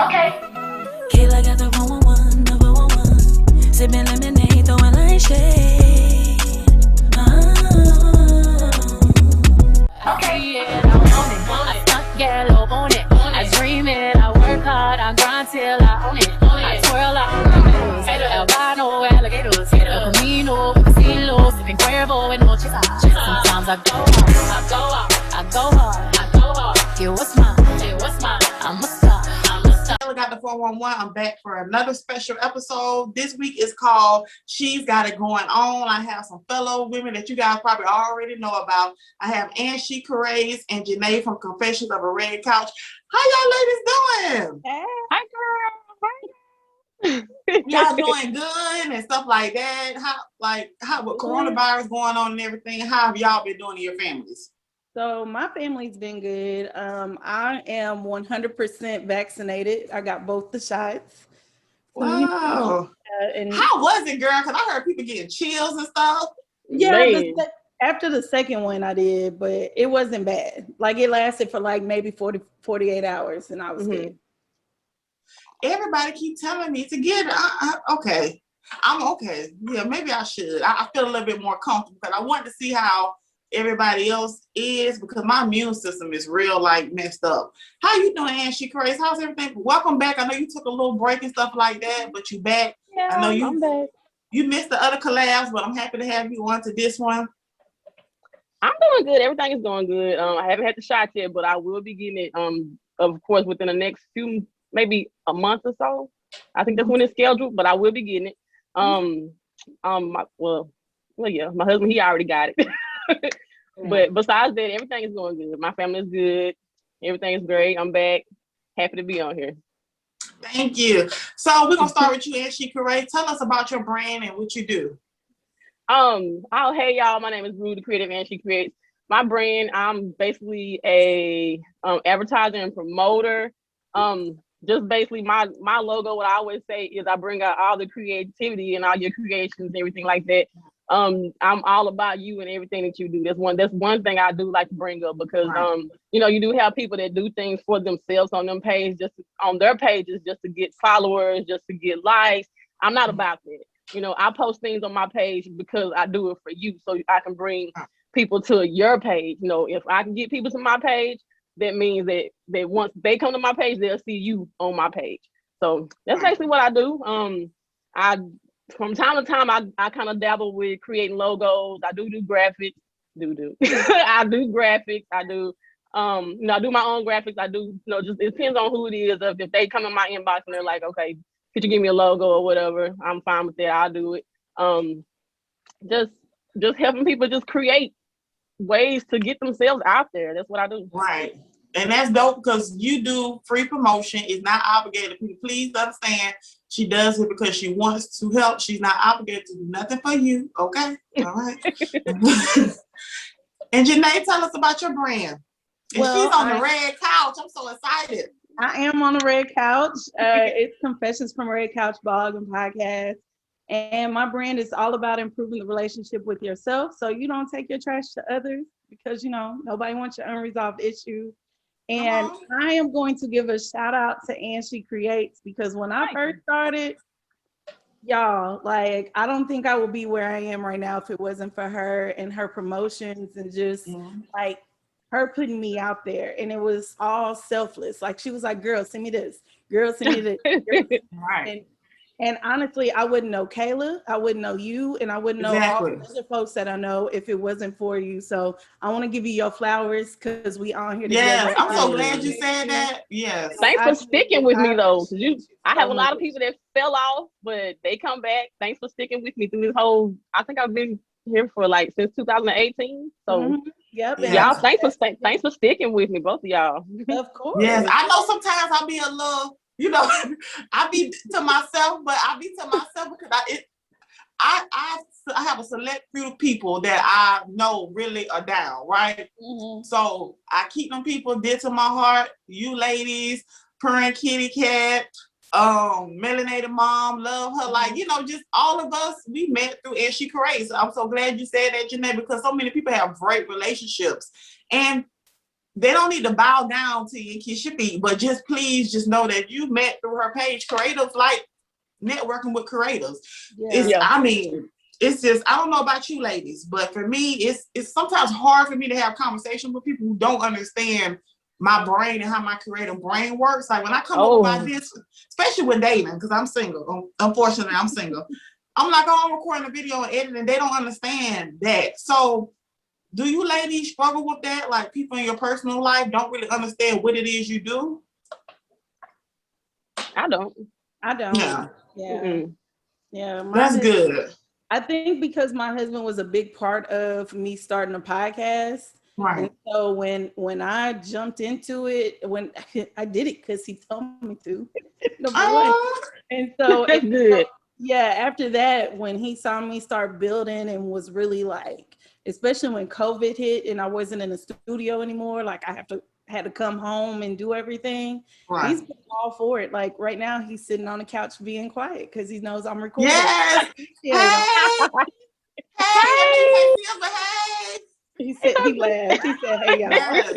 Okay. Kayla got the 111, the 111. Sipping lemonade, throwing light shade. Okay. Yeah, I want it. I stunt yellow on it. I dream it. I work hard. I grind till I own it. I twirl out rainbows. Albino alligators. El Camino, Casino, sipping Cuervo and no chisa. Sometimes I go hard. I go hard. Yeah, what's mine? I'm a star. Kayla Got the 411. I'm back for another special episode. This week is called She's Got It Going On. I have some fellow women that you guys probably already know about. I have Issa Rae and Janae from Confessions of a Red Couch. How y'all ladies doing? Hey. Hi, girl. Y'all doing good and stuff like that? How with coronavirus going on and everything, how have y'all been doing in your families? So my family's been good. I am 100% vaccinated. I got both the shots. Wow. And how was it, girl? Because I heard people getting chills and stuff. Yeah, after the second one I did, but it wasn't bad. Like it lasted for like maybe 48 hours and I was good. Everybody keep telling me to get it. Okay. I'm okay. Yeah, maybe I should. I feel a little bit more comfortable because I want to see how everybody else is because my immune system is real like messed up. How you doing, Issa Rae? How's everything? Welcome back. I know you took a little break and stuff like that, but you back. Yeah, I know I'm back. You missed the other collabs, but I'm happy to have you on to this one. I'm doing good. Everything is going good. I haven't had the shot yet, but I will be getting it. Of course, within the next maybe a month or so. I think that's when it's scheduled, but I will be getting it. My husband, he already got it. But besides that, everything is going good. My family is good. Everything is great. I'm back. Happy to be on here. Thank you. So we're gonna start with you, Issa Rae. Tell us about your brand and what you do. Hey y'all, my name is Rue, the creative, and she creates. My brand, I'm basically a advertiser and promoter. Just basically my logo, what I always say is I bring out all the creativity and all your creations and everything like that. I'm all about you and everything that you do. That's one thing I do like to bring up because you do have people that do things for themselves on them pages, just on their pages, just to get followers, just to get likes. I'm not about that. I post things on my page because I do it for you, so I can bring people to your page. If I can get people to my page, that means that once they come to my page, they'll see you on my page. So that's basically what I do. From time to time, I kind of dabble with creating logos. I do graphics. I do graphics. I do I do my own graphics. I do just it depends on who it is. If they come in my inbox and they're like, okay, could you give me a logo or whatever? I'm fine with that. I'll do it. Just helping people just create ways to get themselves out there. That's what I do. Right. And that's dope because you do free promotion. It's not obligated. Please understand, she does it because she wants to help. She's not obligated to do nothing for you. Okay? All right. And Janae, tell us about your brand. And she's on the red couch. I'm so excited. I am on the red couch. It's Confessions from a Red Couch blog and podcast. And my brand is all about improving the relationship with yourself so you don't take your trash to others because, nobody wants your unresolved issue. And I am going to give a shout out to Issa Creates because when I first started, y'all, I don't think I would be where I am right now if it wasn't for her and her promotions and just her putting me out there. And it was all selfless. She was like, girl, send me this. Girl, send me this. Right. And honestly, I wouldn't know Kayla, I wouldn't know you, and I wouldn't know all the other folks that I know if it wasn't for you. So I want to give you your flowers because we on here together. Yes, I'm so glad you said that. Yes. Thanks for sticking with me though. I have a lot of people that fell off, but they come back. Thanks for sticking with me through this whole. I think I've been here for since 2018. So y'all, thanks for sticking with me, both of y'all. Of course. Yes, I know sometimes I'll be a little. I be to myself, but I be to myself because I have a select few people that I know really are down, right? So I keep them people dear to my heart. You ladies, Purring Kitty Cat, Melanated Mom, love her. Just all of us, we met through Issa Rae. So I'm so glad you said that, Janae, because so many people have great relationships. And they don't need to bow down to you and kiss your feet, but please know that you met through her page. Creatives like networking with creators. I mean, it's just, I don't know about you ladies, but for me, it's sometimes hard for me to have conversations with people who don't understand my brain and how my creative brain works. Like when I come up with this, especially with dating, because I'm single. Unfortunately, I'm single. I'm like, I'm recording a video and editing, and they don't understand that. So do you ladies struggle with that? Like people in your personal life don't really understand what it is you do? I don't. Yeah. Mm-mm. Yeah. That's good. I think because my husband was a big part of me starting a podcast. Right. And so when I jumped into it, when I did it because he told me to. And so good. after that, when he saw me start building and was really like, especially when COVID hit and I wasn't in the studio anymore, like I had to come home and do everything. Right. He's been all for it. Like right now, he's sitting on the couch being quiet because he knows I'm recording. Yes. Hey. He said, he laughed. He said, "Hey, y'all." Yes.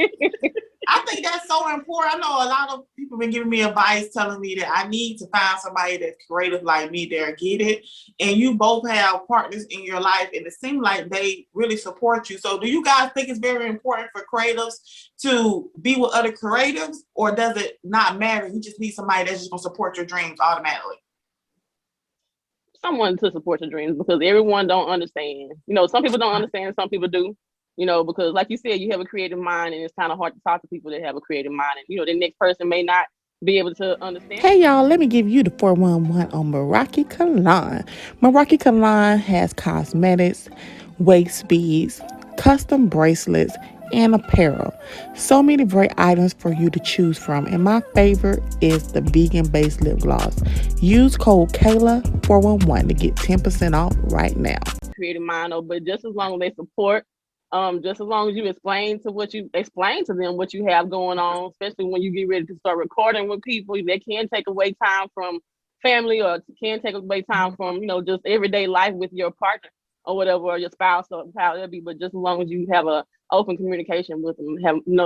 I think that's so important. I know a lot of people been giving me advice, telling me that I need to find somebody that's creative like me there, get it. And you both have partners in your life, and it seems like they really support you. So do you guys think it's very important for creatives to be with other creatives, or does it not matter? You just need somebody that's just gonna support your dreams automatically? Someone to support your dreams, because everyone don't understand. You know, some people don't understand, some people do. You know, because like you said, you have a creative mind, and it's kind of hard to talk to people that have a creative mind. And, you know, the next person may not be able to understand. Hey, y'all, let me give you the 411 on Meraki Kalon. Meraki Kalon has cosmetics, waist beads, custom bracelets, and apparel. So many great items for you to choose from. And my favorite is the vegan-based lip gloss. Use code Kayla411 to get 10% off right now. Creative mind, but just as long as they support, just as long as you explain to them what you have going on, especially when you get ready to start recording with people, that can take away time from family, or can take away time from, you know, just everyday life with your partner or whatever, or your spouse, or however it be. But just as long as you have a open communication with them,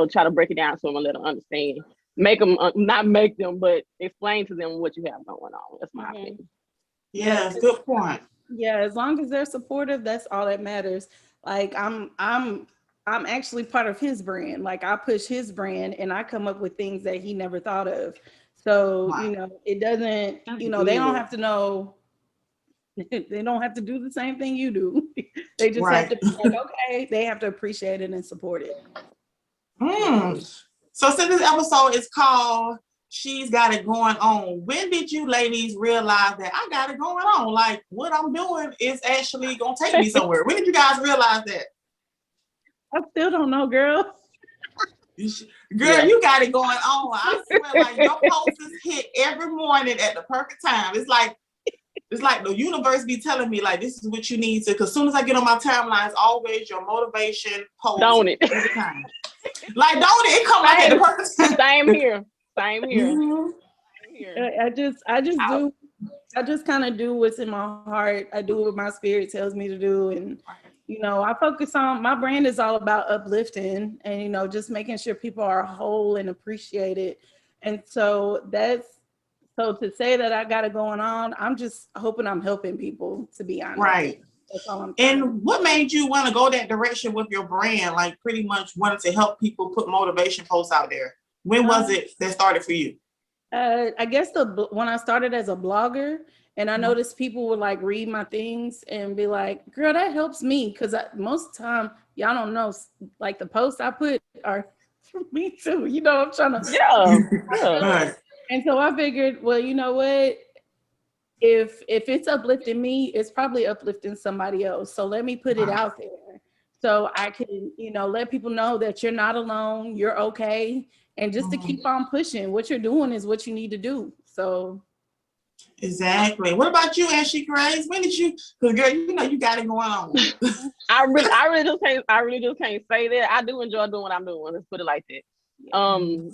try to break it down to them and let them understand. Make them, not make them, but explain to them what you have going on. That's my opinion. Yeah, good point. Yeah, as long as they're supportive, that's all that matters. Like I'm actually part of his brand. Like I push his brand and I come up with things that he never thought of. So, you know, it doesn't, you know, they don't have to know, they don't have to do the same thing you do. They just have to be like, okay, they have to appreciate it and support it. So since this episode is called She's Got It Going On, when did you ladies realize that I got it going on? Like what I'm doing is actually gonna take me somewhere. When did you guys realize that? I still don't know, girl. Girl, you got it going on. I swear, like your posts hit every morning at the perfect time. It's like the universe be telling me like this is what you need to. Because as soon as I get on my timeline, it's always your motivation post. Don't it? Every time. Like don't it? It come out at the perfect time. Same here. Mm-hmm. I just kind of do what's in my heart. I do what my spirit tells me to do, and you know, I focus on my brand is all about uplifting and, you know, just making sure people are whole and appreciated. And so to say that I got it going on, I'm just hoping I'm helping people, to be honest. Right. That's all I'm And what made you want to go that direction with your brand? Like pretty much wanted to help people put motivation posts out there. When was it that started for you? I guess when I started as a blogger, and I noticed people would like read my things and be like, girl, that helps me. Cause most of the time, y'all don't know, like the posts I put are for me too. You know, I'm trying to. Yeah. And so I figured, well, you know what? If it's uplifting me, it's probably uplifting somebody else. So let me put it out there so I can, you know, let people know that you're not alone, you're okay. And just to keep on pushing, what you're doing is what you need to do. So. Exactly. What about you, Ashley Grace? When did you? Because girl, you know you got it going on. I really just can't say that. I do enjoy doing what I'm doing. Let's put it like that.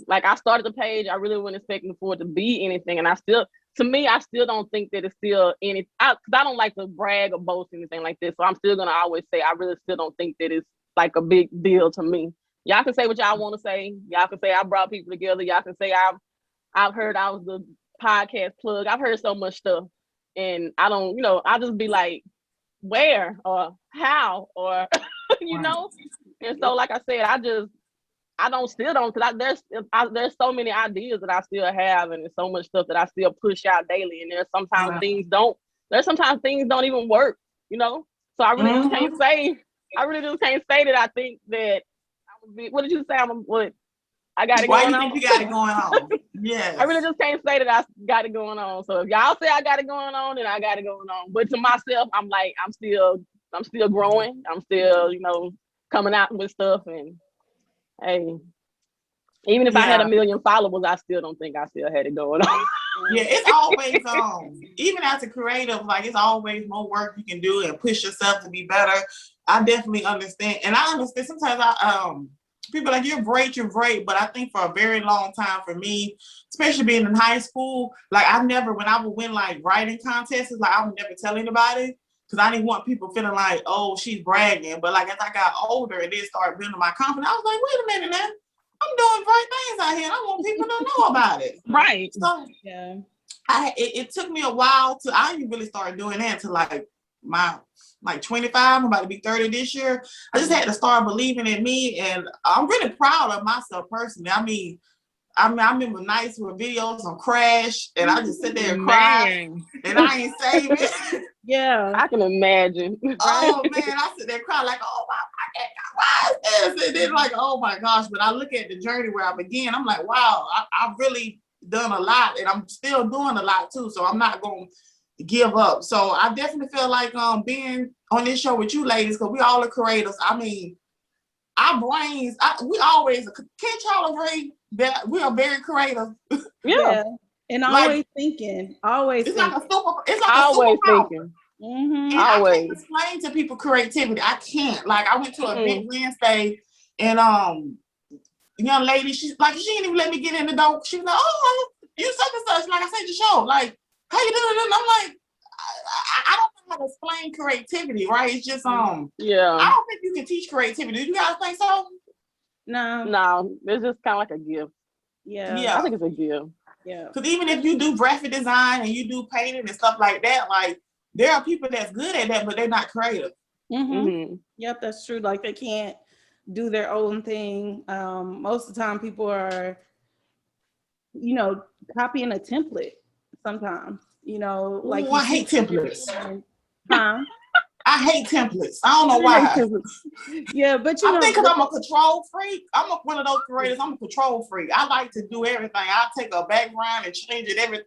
Like I started the page, I really wasn't expecting for it to be anything, and I still don't think that it's still anything. Because I don't like to brag or boast anything like this. So I'm still gonna always say I really still don't think that it's like a big deal to me. Y'all can say what y'all want to say. Y'all can say I brought people together. Y'all can say I've heard I was the podcast plug. I've heard so much stuff, and I don't, I just be like, where or how or you know. And so, like I said, I don't still don't, because there's so many ideas that I still have, and there's so much stuff that I still push out daily, and there's sometimes things don't even work, So I really just can't say. I really just can't say that I think that what did you say? I got it Why going you on? think you got it going on? Yes. I really just can't say that I got it going on. So if y'all say I got it going on, then I got it going on. But to myself, I'm like, I'm still growing. I'm still, coming out with stuff. And hey, even if I had 1 million followers, I still don't think I still had it going on. Yeah, it's always even as a creative, like it's always more work you can do and push yourself to be better. I definitely understand, and I understand sometimes people are like you're great, but I think for a very long time for me, especially being in high school, like when I would win like writing contests, like I would never tell anybody because I didn't want people feeling like, oh, she's bragging. But like as I got older and then started building my confidence, I was like, wait a minute now. I'm doing great things out here and I want people to know about it. Right. So yeah. It took me a while I didn't really start doing that until like 25. I'm about to be 30 this year. I just had to start believing in me, and I'm really proud of myself personally. I remember nights with videos on Crash, and I just sit there and cry, and I ain't saving it. Yeah, I can imagine. Oh man, I sit there and cry like, oh my God, why is this? And then like, oh my gosh. But I look at the journey where I began. I'm like, wow, I've really done a lot, and I'm still doing a lot too. So I'm not going to give up. So I definitely feel like being on this show with you ladies, because we all are creators. I mean, our brains, we always, can't y'all agree that we are very creative? Yeah. And always thinking, always it's thinking. It's like always a superpower. thinking. And always. I can't explain to people creativity. I can't. Like I went to a big Wednesday, and young lady, she didn't even let me get in the door. She was like, oh, you such and such. Like I said, the show. Like, how you doing? And I'm like, I don't know how to explain creativity, right? It's just yeah. I don't think you can teach creativity. Do you guys think so? No, it's just kind of like a gift. Yeah, I think it's a gift. Yeah, because even if you do graphic design and you do painting and stuff like that, like there are people that's good at that, but they're not creative. Yep, that's true. Like they can't do their own thing. Most of the time, people are, copying a template. Sometimes, like I hate templates. Huh? I hate templates. I don't know why. Yeah, but I think because I'm a control freak. I'm one of those creators. I'm a control freak. I like to do everything. I take a background and change it.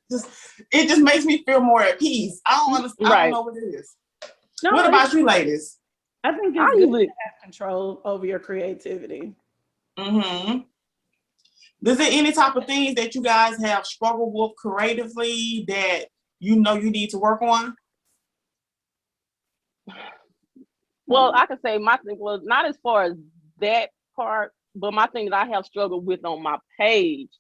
It just makes me feel more at peace. I don't understand. I don't know what it is. No, what about you, ladies? I think it's good to have control over your creativity. Is there any type of things that you guys have struggled with creatively that you need to work on? Well, I can say my thing was not as far as that part, but my thing that I have struggled with on my page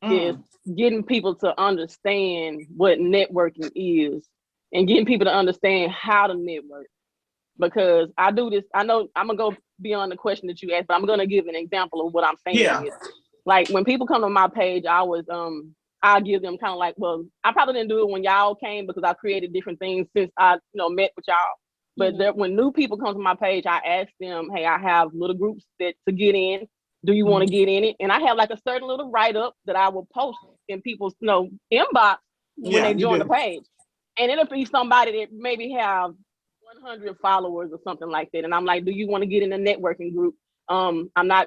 is getting people to understand what networking is and getting people to understand how to network. Because I do this, I know I'm gonna go beyond the question that you asked, but I'm gonna give an example of what I'm saying. Yeah. Like when people come to my page, I give them kind of like, well, I probably didn't do it when y'all came because I created different things since I met with y'all. But when new people come to my page, I ask them, hey, I have little groups to get in. Do you want to get in it? And I have like a certain little write-up that I will post in people's inbox when they join the page. And it'll be somebody that maybe have 100 followers or something like that. And I'm like, do you want to get in a networking group? I'm not,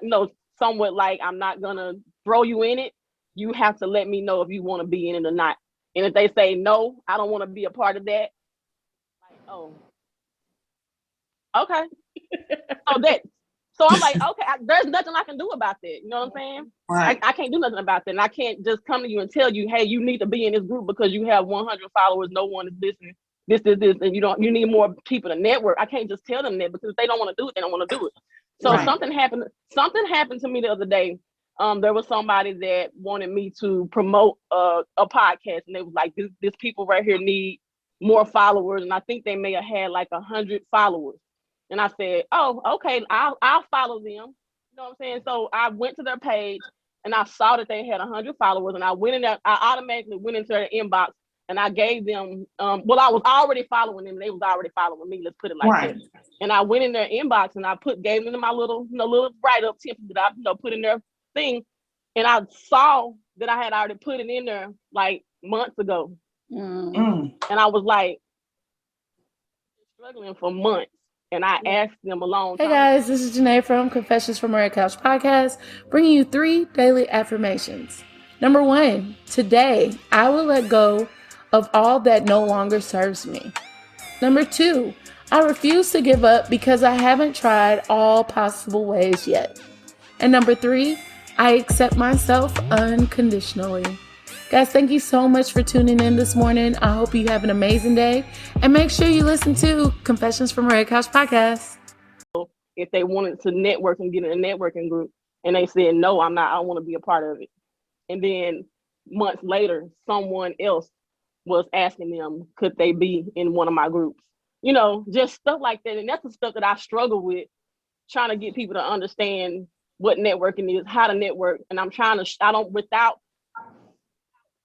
somewhat like, I'm not going to throw you in it. You have to let me know if you want to be in it or not. And if they say, no, I don't want to be a part of that. Like, oh. Okay. So I'm like, okay, there's nothing I can do about that. You know what I'm saying? Right. I can't do nothing about that. And I can't just come to you and tell you, hey, you need to be in this group because you have 100 followers. No one is listening. This, and you need more people to network. I can't just tell them that because if they don't want to do it, they don't want to do it. So something happened to me the other day. There was somebody that wanted me to promote a podcast, and they was like, this people right here need more followers. And I think they may have had like 100 followers. And I said, oh, okay, I'll follow them. know what I'm saying? So I went to their page and I saw that they had 100 followers, and I went in there. I automatically went into their inbox and I gave them. Well, I was already following them. They was already following me. Let's put it like that. And I went in their inbox and I gave them my little write up tip that I put in their thing, and I saw that I had already put it in there like months ago, and I was like struggling for months. And I asked them a long time. Hey guys, this is Janae from Confessions from Meraki Couch podcast, bringing you 3 daily affirmations. Number 1, today I will let go of all that no longer serves me. Number 2, I refuse to give up because I haven't tried all possible ways yet. And number 3, I accept myself unconditionally. Guys, thank you so much for tuning in this morning. I hope you have an amazing day. And make sure you listen to Confessions from Meraki Couch podcast. If they wanted to network and get in a networking group, and they said, no, I'm not, I don't want to be a part of it. And then months later, someone else was asking them, could they be in one of my groups? You know, just stuff like that. And that's the stuff that I struggle with, trying to get people to understand what networking is, how to network. And I'm trying to, without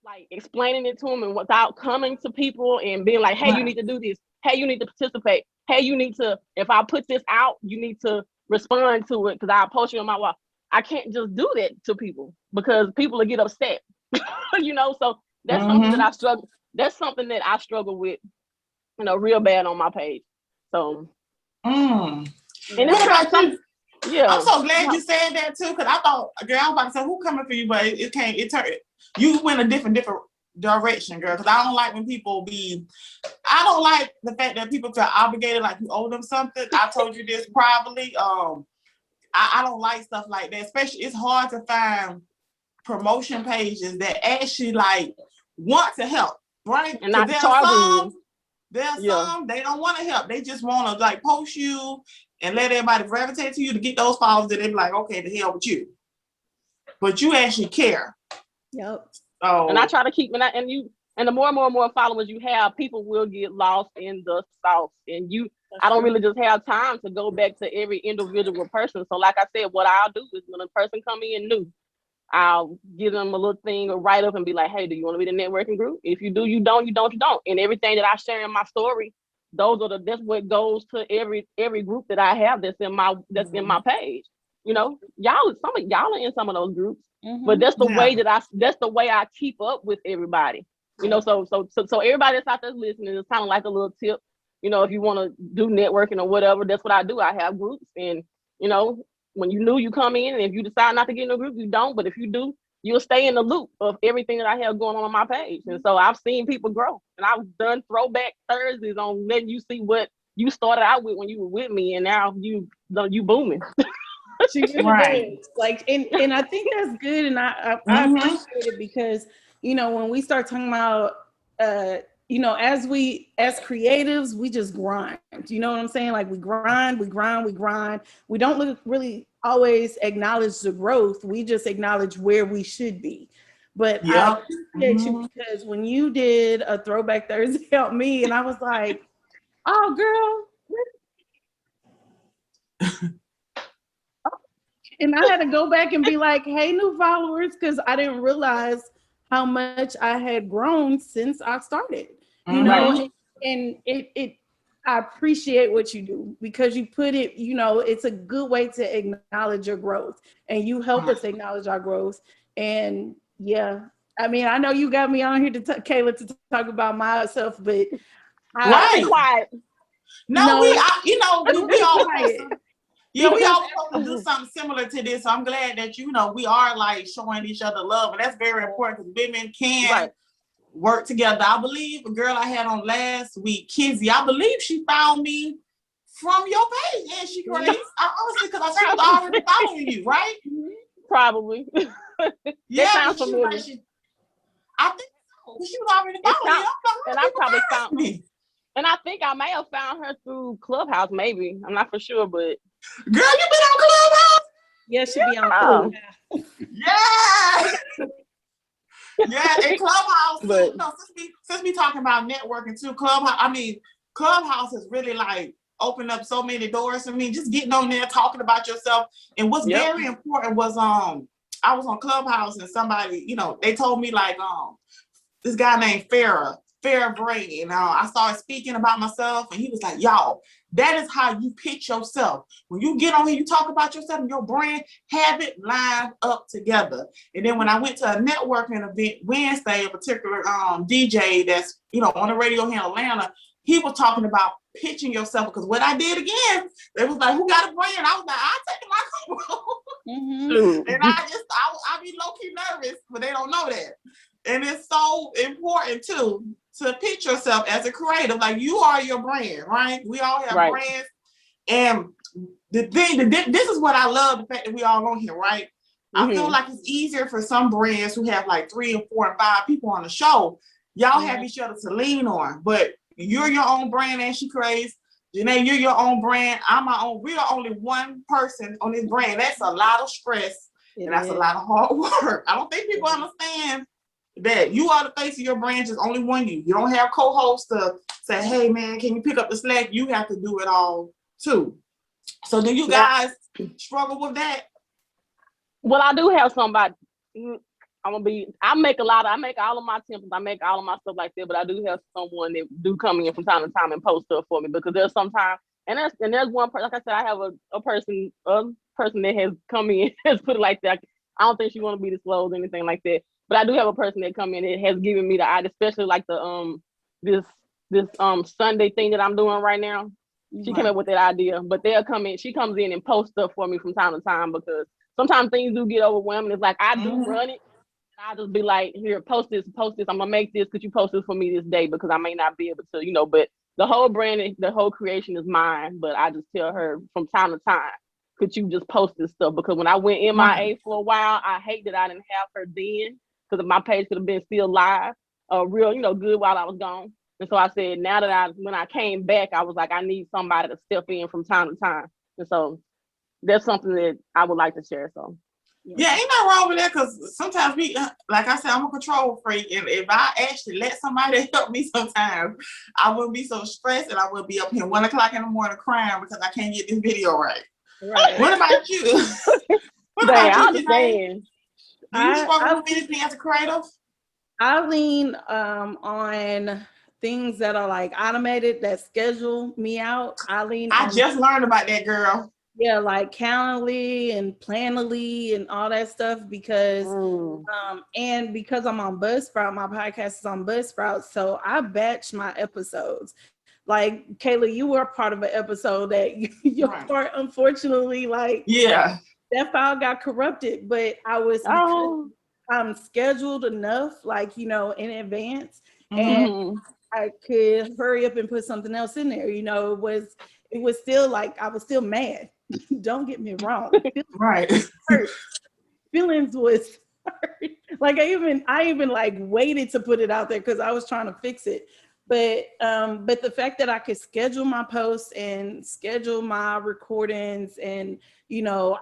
like explaining it to them and without coming to people and being like, hey, you need to do this. Hey, you need to participate. Hey, you need to, if I put this out, you need to respond to it because I'll post it on my wall. I can't just do that to people because people will get upset, you know? So that's something that I struggle. That's something that I struggle with, you know, real bad on my page. So, and it's about something. Yeah, I'm so glad you said that too, because I thought, girl, I was about to say who coming for you, but it can't. It turned. You went a different direction, girl. Because I don't like when people be. I don't like the fact that people feel obligated, like you owe them something. I told you this privately. I don't like stuff like that. Especially, it's hard to find promotion pages that actually like want to help, right? And not charging you. There's some they don't want to help. They just want to like post you and let everybody gravitate to you to get those followers. That they be like, okay, the hell with you. But you actually care. Yep. Oh. And I try to keep and the more and more followers you have, people will get lost in the sauce. And I don't really just have time to go back to every individual person. So like I said, what I'll do is when a person come in new, I'll give them a little thing or write up and be like, hey, do you want to be the networking group? If you do, you don't, you don't, you don't. And everything that I share in my story, that's what goes to every group that I have that's in my page. You know, some of y'all are in some of those groups, but that's the way that's the way I keep up with everybody. You know, so everybody that's out there listening is kind of like a little tip. You know, if you want to do networking or whatever, that's what I do. I have groups, and you know, when you new, you come in, and if you decide not to get in a group, you don't. But if you do, you'll stay in the loop of everything that I have going on my page. And so I've seen people grow, and I've done throwback Thursdays on letting you see what you started out with when you were with me, and now you booming. She really does. Like, and I think that's good, and I appreciate it because, you know, when we start talking about, you know, as creatives, we just grind. You know what I'm saying? Like we grind. We don't really always acknowledge the growth. We just acknowledge where we should be. But I appreciate you because when you did a Throwback Thursday on me, and I was like, oh, girl. And I had to go back and be like, hey, new followers, because I didn't realize how much I had grown since I started, you know, and I appreciate what you do because you put it, you know, it's a good way to acknowledge your growth and you help us acknowledge our growth. And yeah, I mean, I know you got me on here Kayla, to talk about myself, but quiet. No, we all yeah, we all supposed to do something similar to this. So I'm glad that, you know, we are like showing each other love. And that's very important because women can work together. I believe a girl I had on last week, Kizzy, I believe she found me from your page. And she Grace. Honestly, because I was already following you, right? Probably. Yeah, sounds familiar. I think so. She was already following me. And I probably found me. And I think I may have found her through Clubhouse, maybe. I'm not for sure, but girl, you been on Clubhouse? Yeah, she be on Clubhouse. Yeah. Yeah, in Clubhouse. But, since we talking about networking too, Clubhouse is really like opened up so many doors for me. Just getting on there, talking about yourself. And what's very important was I was on Clubhouse and somebody, you know, they told me like this guy named Farrah Bray, and I started speaking about myself, and he was like, y'all, that is how you pitch yourself. When you get on here, you talk about yourself and your brand, have it lined up together. And then when I went to a networking event Wednesday, a particular DJ that's, you know, on the radio here in Atlanta, he was talking about pitching yourself, because what I did again, they was like, who got a brand? I was like, I'll take my combo. And I be low-key nervous, but they don't know that. And it's so important too to pitch yourself as a creative. Like, you are your brand, right? We all have brands. And the thing, this is what I love, the fact that we all on here, right? I feel like it's easier for some brands who have like 3 and 4 and 5 people on the show. Y'all have each other to lean on, but you're your own brand, and she creates. Janae, you're your own brand. I'm my own. We are only one person on this brand. That's a lot of stress, and that's a lot of hard work. I don't think people understand that you are the face of your brand. Just only one you. You don't have co-hosts to say, hey man, can you pick up the slack? You have to do it all too. So do you guys struggle with that? Well, I do have somebody. I make all of my templates, I make all of my stuff like that, but I do have someone that do come in from time to time and post stuff for me, because there's sometimes, and there's one person, like I said, I have a person that has come in, has put it like that. I don't think she want to be disclosed or anything like that, but I do have a person that come in that has given me the idea, especially like the this Sunday thing that I'm doing right now. She came up with that idea, but she comes in and posts stuff for me from time to time, because sometimes things do get overwhelming. It's like I do run it. I'll just be like, here, post this. I'm gonna make this. Could you post this for me this day? Because I may not be able to, you know, but the whole brand, the whole creation is mine. But I just tell her from time to time, could you just post this stuff? Because when I went MIA for a while, I hate that I didn't have her then, because my page could have been still live, real, you know, good while I was gone. And so I said, now that when I came back, I was like, I need somebody to step in from time to time. And so that's something that I would like to share. So. Yeah, ain't nothing wrong with that, because sometimes like I said, I'm a control freak, and if I actually let somebody help me sometimes, I wouldn't be so stressed, and I would be up here 1 o'clock in the morning crying because I can't get this video right. What about you? What about you, Janae? Do you struggle with anything as a creative? I lean on things that are like automated, that schedule me out. I just learned about that, girl. Yeah, like Calendly and Planly and all that stuff, because and because I'm on Buzzsprout, my podcast is on Buzzsprout, so I batch my episodes. Like Kayla, you were part of an episode that your part, unfortunately, like that file got corrupted, but I was because I'm scheduled enough, like, you know, in advance, and I could hurry up and put something else in there. You know, it was still like I was still mad. Don't get me wrong. Feelings was hurt. Like I even like waited to put it out there because I was trying to fix it. But the fact that I could schedule my posts and schedule my recordings, and you know,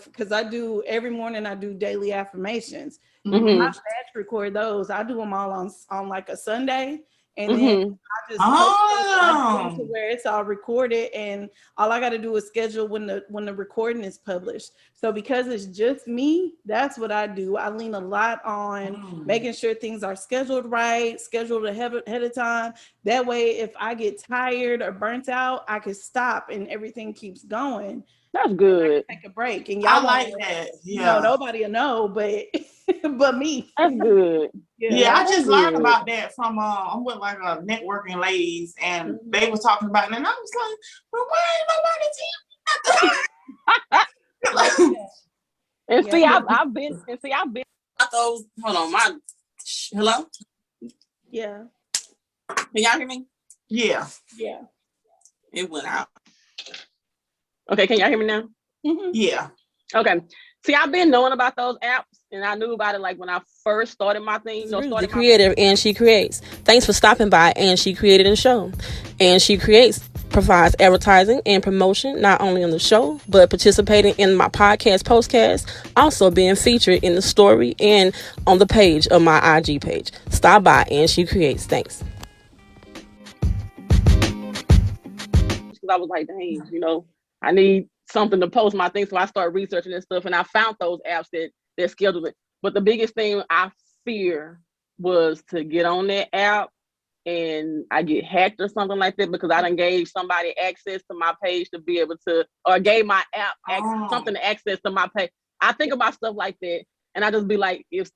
because I do every morning, I do daily affirmations. I batch record those. I do them all on like a Sunday. And then I just post to where it's all recorded, and all I got to do is schedule when the recording is published. So because it's just me, that's what I do. I lean a lot on making sure things are scheduled right, scheduled ahead of time. That way, if I get tired or burnt out, I can stop and everything keeps going. That's good. Take a break, and y'all like that. Yeah, nobody will know, but but me. That's good. Yeah, I just learned about that from I'm with like a networking ladies, and they was talking about it, and I was like, well, why ain't nobody tell me nothing? And see, I've been those. Hold on, hello. Yeah. Can y'all hear me? Yeah. It went out. Okay, can y'all hear me now? Yeah. Okay. See, I've been knowing about those apps, and I knew about it like when I first started my thing. The creator, and she creates. Thanks for stopping by, and she created a show. And she creates provides advertising and promotion not only on the show, but participating in my postcast, also being featured in the story and on the page of my IG page. Stop by, and she creates. Thanks. I was like, dang, you know, I need something to post my thing. So I started researching this stuff, and I found those apps that schedule it. But the biggest thing I fear was to get on that app and I get hacked or something like that, because I done gave somebody access to my page to be able to, or gave my app something to access to my page. I think about stuff like that, and I just be like, if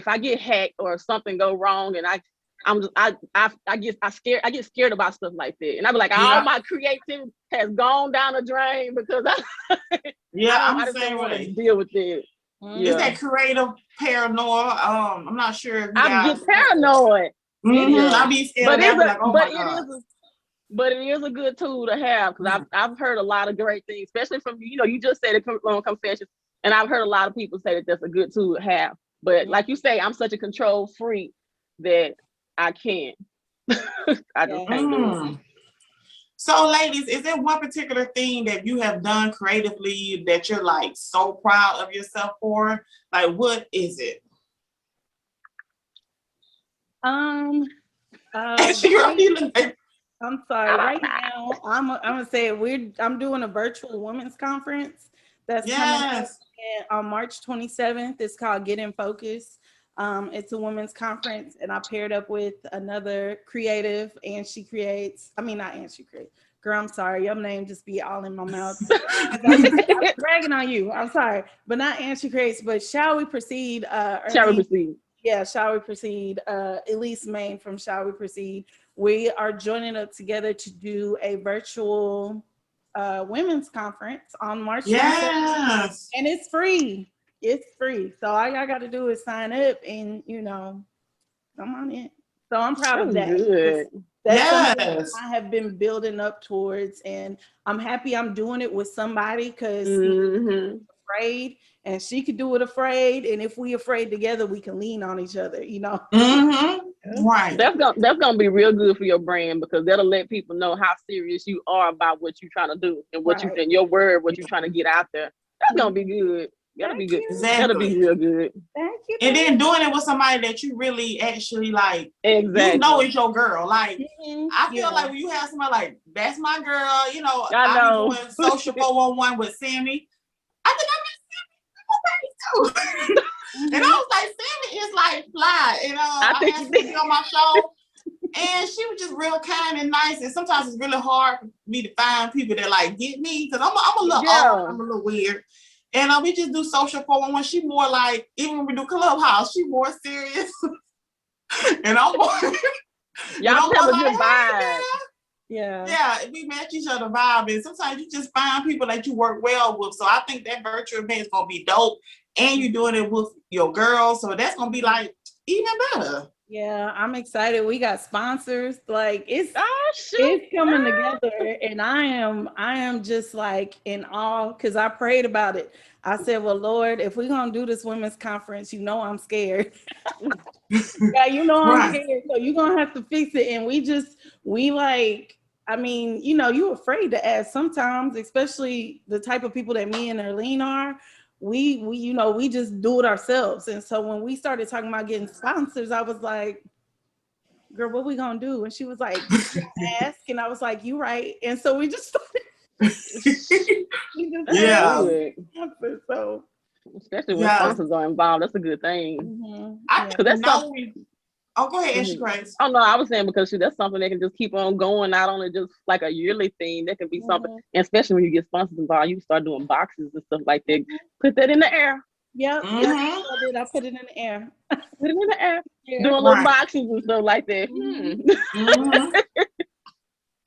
I get hacked or if something go wrong, and I get scared about stuff like that, and I be like, all my creativity has gone down the drain because I just don't want to deal with it. It's that creative paranoia. I'm not sure if you I get paranoid. I be scared but it is a good tool to have, because I've heard a lot of great things, especially from you just said it on Confessions, and I've heard a lot of people say that that's a good tool to have. But like you say, I'm such a control freak that I can't. I just can't do it. So, ladies, is there one particular thing that you have done creatively that you're like so proud of yourself for? Like, what is it? I'm sorry. Right now, I'm gonna say I'm doing a virtual women's conference that's coming up on March 27th. It's called Get in Focus. It's a women's conference, and I paired up with another creative, and she creates. I mean, not and she creates. Girl, I'm sorry. Your name just be all in my mouth. I'm bragging on you. I'm sorry, but not and she creates. But Shall We Proceed? Shall We Proceed? Yeah, Shall We Proceed? Elise Main from Shall We Proceed. We are joining up together to do a virtual women's conference on March 27th, and it's free. It's free. So all y'all got to do is sign up and, come on in. So I'm proud of that. Good. That's something I have been building up towards, and I'm happy I'm doing it with somebody, because I'm afraid, and she could do it afraid. And if we afraid together, we can lean on each other, Right. That's gonna be real good for your brand, because that'll let people know how serious you are about what you're trying to do and what you and your word, what you're trying to get out there. That's gonna be good. That'll be good. Exactly. That'll be real good. Thank you. And then doing it with somebody that you really actually like, exactly, it's your girl. Like, I feel like when you have somebody like, that's my girl, I know. I be doing Social 411 with Sammy. I think I met Sammy too. And I was like, Sammy is like fly. I think she be on my show. And she was just real kind and nice. And sometimes it's really hard for me to find people that like get me, because I'm a little odd, I'm a little weird. And we just do Social 411. She more like, even when we do Clubhouse, she more serious. And I'm more y'all have a good vibe. Yeah, we match each other vibe. And sometimes you just find people that you work well with. So I think that virtual event is gonna be dope. And you're doing it with your girls. So that's gonna be like even better. Yeah, I'm excited. We got sponsors. Like it's coming together, and I am just like in awe, because I prayed about it. I said, well, Lord, if we're gonna do this women's conference, I'm scared. Yeah, I'm scared. So you're gonna have to fix it. And you're afraid to ask sometimes, especially the type of people that me and Erlene are. We just do it ourselves. And so when we started talking about getting sponsors, I was like, girl, what we gonna do? And she was like, ask. And I was like, you right. And so we just started. So especially when sponsors are involved, that's a good thing. Go ahead, Ashley Grace. Oh no, I was saying because that's something that can just keep on going, not only just like a yearly thing. That can be something, and especially when you get sponsors involved, you start doing boxes and stuff like that. Put that in the air. Yep. I put it in the air. Put it in the air. Doing little boxes and stuff like that.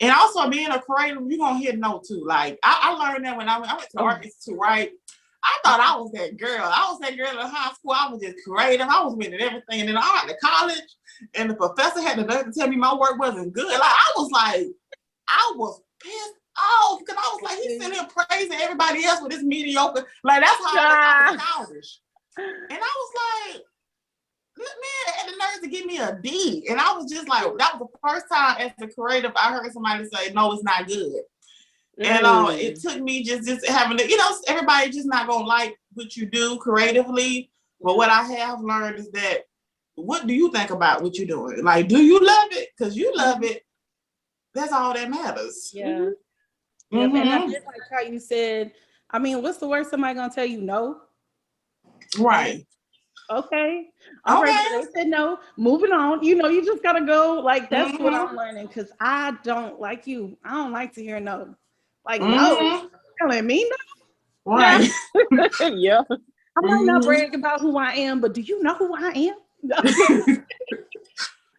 And also being a creative, you're gonna hit no too. Like I learned that when I went to art institute, right? I thought I was that girl. I was that girl in high school. I was just creative. I was winning everything. And then I went to college, and the professor had the nerve to tell me my work wasn't good. Like I was pissed off, because I was like, he's sitting here praising everybody else with this mediocre. Like that's how I was childish. And I was like, man, had the nerve to give me a D. And I was just like, that was the first time as a creative I heard somebody say, no, it's not good. And it took me just having to, everybody just not gonna like what you do creatively. But what I have learned is that, what do you think about what you're doing? Like, do you love it? Because you love it. That's all that matters. Yeah. Yep. And I Mm-hmm. did like how you said, I mean, what's the worst somebody gonna tell you no? Right. Okay. All right. Okay. Well, they said no. Moving on. You just gotta go. Like that's what Mm-hmm. I'm learning because I don't like you. I don't like to hear no. Like no, Mm-hmm. telling me no. Yeah. Right. Yeah. I might not Mm-hmm. brag about who I am, but do you know who I am?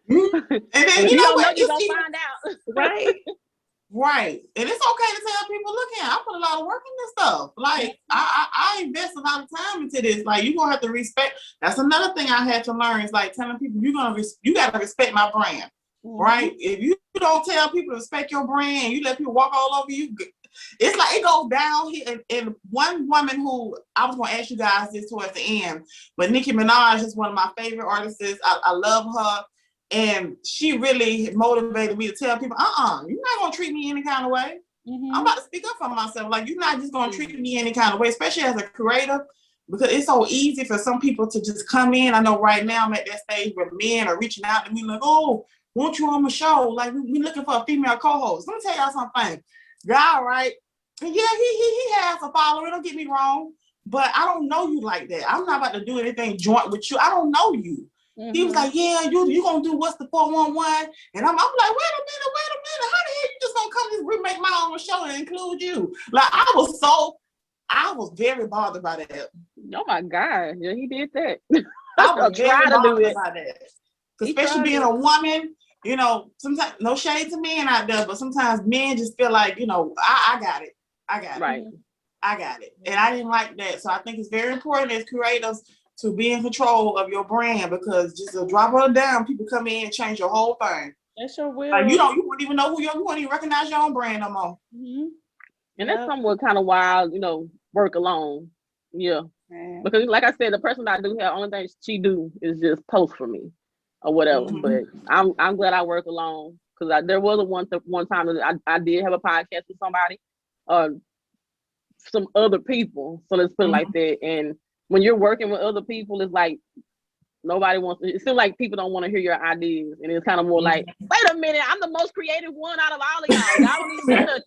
And then And if you you know don't know, what? you're It's gonna even find out. Right. right. And it's okay to tell people, look here, I put a lot of work in this stuff. Like I invest a lot of time into this. Like you're gonna have to respect. That's another thing I had to learn is like telling people you gotta respect my brand. Mhm. Right? If you don't tell people to respect your brand, you let people walk all over you. It's like it goes down here. And one woman who I was gonna ask you guys this towards the end, but Nicki Minaj is one of my favorite artists. I love her. And she really motivated me to tell people, you're not gonna treat me any kind of way. Mhm. I'm about to speak up for myself. Like you're not just gonna treat me any kind of way, especially as a creator, because it's so easy for some people to just come in. I know right now I'm at that stage where men are reaching out to me like, oh, want you on my show? Like we looking for a female co-host. Let me tell y'all something. Guy, right? And yeah, he has a follower. Don't get me wrong, but I don't know you like that. I'm not about to do anything joint with you. I don't know you. Mhm. He was like, yeah, you gonna do what's the 411? And I'm like, wait a minute. How the hell you just gonna come and remake my own show and include you? Like I was very bothered by that. Oh my God. Yeah, he did that. I was very Try to do bothered it. by that. He Especially tried being it. a woman, sometimes no shade to men out there, but sometimes men just feel like, I got it. Right. I got it. And I didn't like that. So I think it's very important as creators to be in control of your brand, because just a drop of a dime, people come in and change your whole thing. That sure will. Like you won't even know you won't even recognize your own brand no more. Mm-hmm. And that's somewhat kind of wild, work alone. Yeah. Man. Because like I said, the person I do have, only thing she do is just post for me or whatever. Mhm. But I'm glad I work alone, because there was one time that I did have a podcast with somebody, some other people. So let's put it like that. And when you're working with other people, it's like nobody wants to. It seems like people don't want to hear your ideas, and it's kind of more like, wait a minute, I'm the most creative one out of all of y'all. Y'all don't even touch.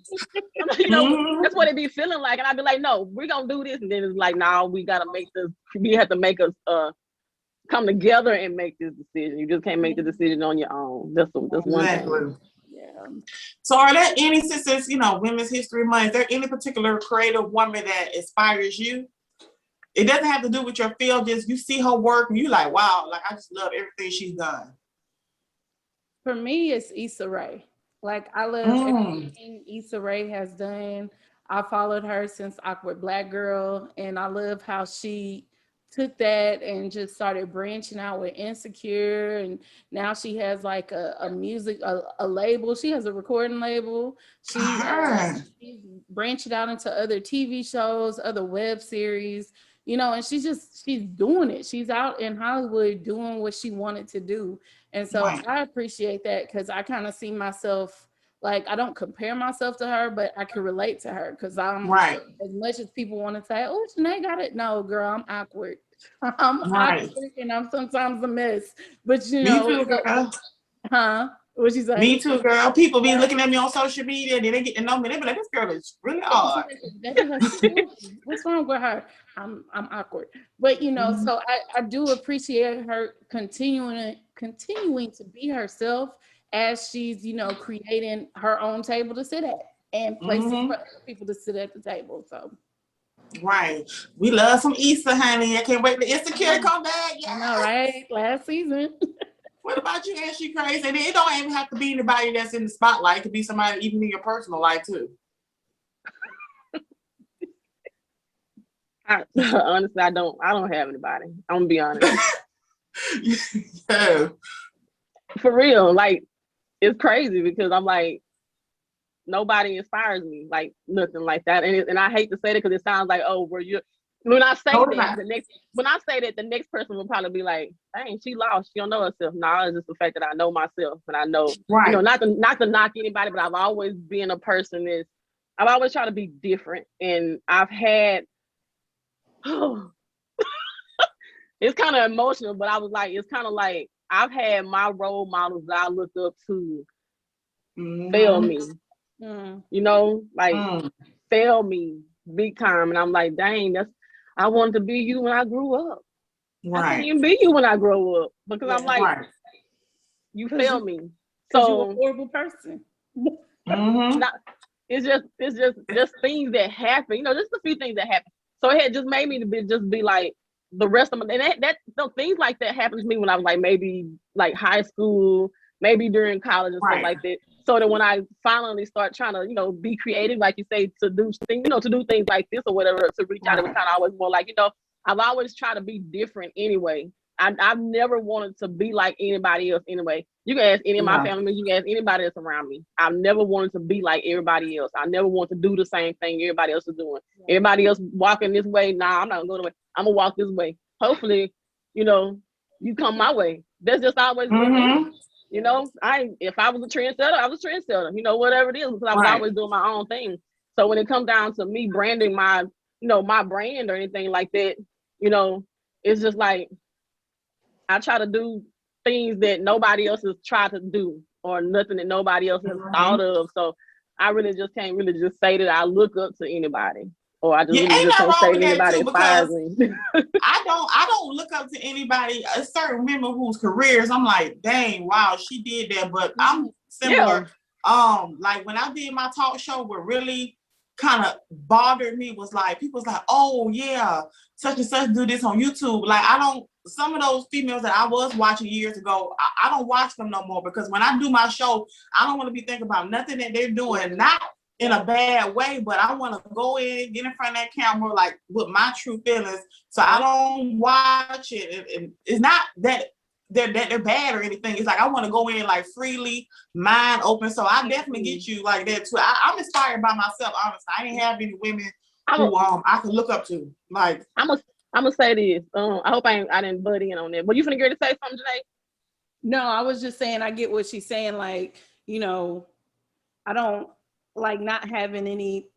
That's what it be feeling like. And I'd be like, no, we're gonna do this, and then it's like, no, we have to make us come together and make this decision. You just can't make the decision on your own. That's one thing. Yeah. So are there any, since it's Women's History Month, is there any particular creative woman that inspires you? It doesn't have to do with your field, just you see her work and you like, wow, like I just love everything she's done. For me, it's Issa Rae. Like I love everything Issa Rae has done. I followed her since Awkward Black Girl, and I love how she took that and just started branching out with Insecure, and now she has like a music a label. She has a recording label. She's branching out into other TV shows, other web series, and she's doing it. She's out in Hollywood doing what she wanted to do. And so I appreciate that, because I kind of see myself, like, I don't compare myself to her, but I can relate to her, because I'm as much as people want to say, oh, Janae got it. No, girl, I'm awkward. I'm awkward, and I'm sometimes a mess. But Me too, girl. What you say? Me too, girl. People be looking at me on social media, and then they get to know me. They be like, this girl is really odd. What's wrong with her? I'm awkward. But so I do appreciate her continuing to be herself as she's, creating her own table to sit at and places for other people to sit at the table. So we love some Issa, honey. I can't wait to Insecure come back. I know, right? Last season. What about you, and she crazy? And it don't even have to be anybody that's in the spotlight. It could be somebody even in your personal life too. Honestly, I don't have anybody. I'm gonna be honest. Yeah. For real, like, it's crazy, because I'm like, nobody inspires me, like nothing like that. And I hate to say it, because it sounds like, oh, when I say that, the next person will probably be like, dang, she lost. She don't know herself. No, it's just the fact that I know myself, and I know, not to knock anybody, but I've always been a person I've always tried to be different, and I've had, it's kind of emotional, but I was like, it's kind of like I've had my role models that I looked up to fail me. You know, like failed me big time, and I'm like, dang, I wanted to be you when I grew up. I can't even be you when I grow up because I'm like, you failed me. So you're a horrible person. Not, it's just things that happen. You know, just a few things that happen. So it had just made me to be like the rest of my, and things like that happened to me when I was like maybe like high school, maybe during college and stuff like that. So that when I finally start trying to, you know, be creative, like you say, to do things, you know, to do things like this or whatever, to reach out, it was kind of always more like, you know, I've always tried to be different anyway. I've never wanted to be like anybody else anyway. You can ask any of my family members, you can ask anybody that's around me. I've never wanted to be like everybody else. I never want to do the same thing everybody else is doing. Everybody else walking this way, nah, I'm not gonna go the way. I'm gonna walk this way. Hopefully, you know, you come my way. That's just always been me. You know, if I was a trendsetter, I was a trendsetter, you know, whatever it is, because I was always doing my own thing. So when it comes down to me branding my, you know, my brand or anything like that, you know, it's just like, I try to do things that nobody else has tried to do or nothing that nobody else has thought of. So I really just can't really just say that I look up to anybody, or I just really just can't say that anybody inspires me. I don't look up to anybody. Certain women whose careers I'm like, dang, wow, she did that. But I'm similar. Like when I did my talk show, what really kind of bothered me was like people's like, oh yeah, such and such do this on YouTube. Like some of those females that I was watching years ago, I don't watch them no more, because when I do my show, I don't want to be thinking about nothing that they're doing, not in a bad way, but I want to go in, get in front of that camera, like with my true feelings. So I don't watch it. It's not that they're bad or anything. It's like I want to go in like freely, mind open. So I definitely get you like that too. I'm inspired by myself, honestly. I didn't have any women who I could look up to. Like I'm gonna say this. I hope I didn't butt in on that. But you finna get to say something, Janae? No, I was just saying I get what she's saying. Like, you know, I don't like not having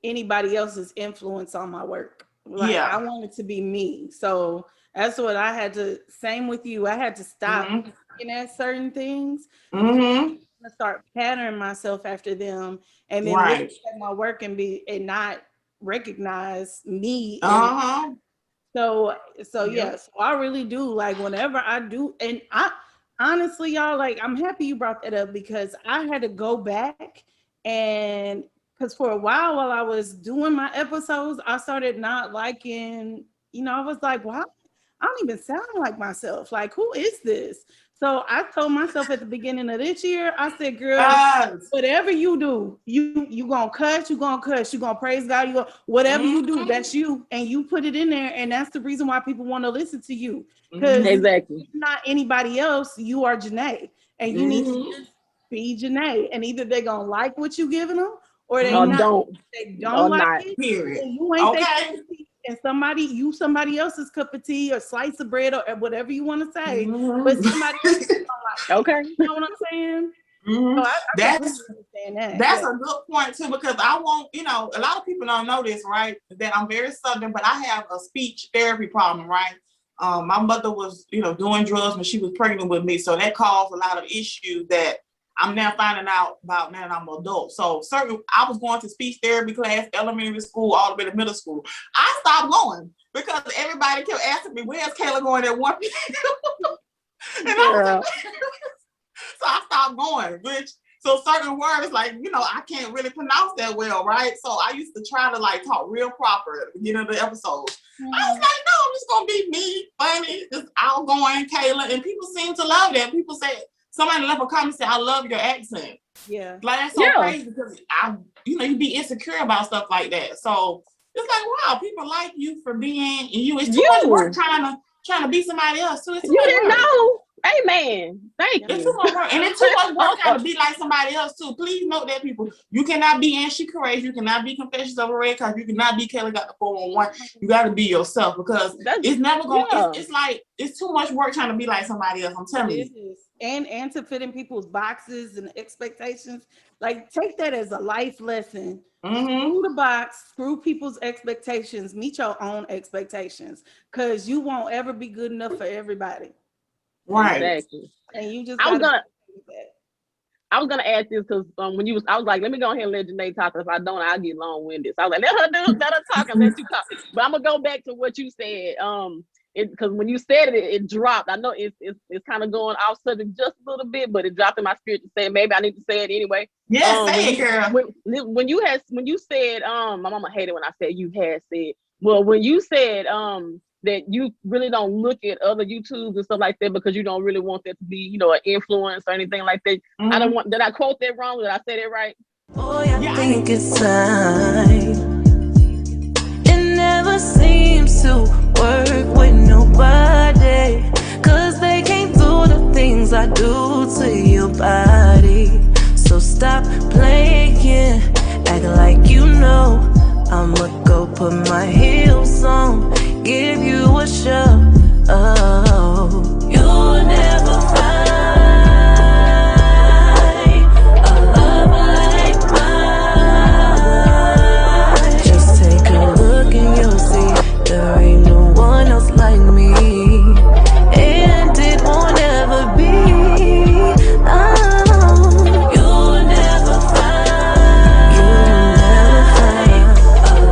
anybody else's influence on my work. Like I want it to be me. So that's what I had to. Same with you. I had to stop looking at certain things. Start patterning myself after them, and then look at my work and not recognize me. So yes, I really do. Like whenever I do, and I honestly, y'all, like I'm happy you brought that up, because I had to go back, and because for a while I was doing my episodes, I started not liking, you know, I was like, wow, I don't even sound like myself. Like, who is this? So I told myself at the beginning of this year, I said, girl, whatever you do, you gonna cuss, you gonna praise God, whatever you do, that's you. And you put it in there. And that's the reason why people want to listen to you. Because you're not anybody else, you are Janae. And you need to just be Janae. And either they're gonna like what you giving them, or they don't. They don't like it. Period. You ain't and somebody else's cup of tea or slice of bread or whatever you want to say, but somebody else is like, okay, you know what I'm saying? So That's a good point too, because I won't, you know, a lot of people don't know this, right? That I'm very Southern, but I have a speech therapy problem, right? My mother was, you know, doing drugs when she was pregnant with me, so that caused a lot of issues that I'm now finding out about now that I'm an adult. So I was going to speech therapy class, elementary school, all the way to middle school. I stopped going because everybody kept asking me, where's Kayla going at 1 p.m.? So I stopped going, so certain words, like, you know, I can't really pronounce that well, right? So I used to try to like talk real proper at the beginning of the episode. I was like, no, I'm just going to be me, funny, just outgoing Kayla. And people seem to love that. People say, somebody left a comment and said, I love your accent. Yeah. Like, that's so crazy, because you be insecure about stuff like that. So it's like, wow, people like you for being you. It's too much work trying to be somebody else too. You didn't know. Amen. Thank you. It's too much work. And it's too much work trying to be like somebody else too. Please note that, people. You cannot be And She Creates. You cannot be Confessions of a Red Cup. You cannot be Kayla Got the 411. You got to be yourself, because it's never going to, it's like, it's too much work trying to be like somebody else. I'm telling you. And to fit in people's boxes and expectations. Like, take that as a life lesson. Screw the box, screw people's expectations, meet your own expectations, because you won't ever be good enough for everybody. Right. Exactly. And you just I was was gonna ask this because when you was, I was like, let me go ahead and let Janae talk. If I don't, I'll get long-winded. So I was like, let her talk and let you talk. But I'm gonna go back to what you said. Because when you said it, it dropped. I know it's kind of going off subject just a little bit, but it dropped in my spirit to say maybe I need to say it anyway. Yeah, say it, girl. When you said, my mama hated when I said you had said. Well, when you said that you really don't look at other YouTubes and stuff like that because you don't really want that to be, you know, an influence or anything like that. I don't want. Did I quote that wrong? Did I say that right? Boy, I think it's time. It never seems to work with nobody, 'cause they can't do the things I do to your body. So stop playing, act like you know. I'ma go put my heels on, give you a show. Oh, you'll never find a love like mine. Just take a look and you'll see there ain't no one else like me, and it won't ever be. Oh, you'll never find a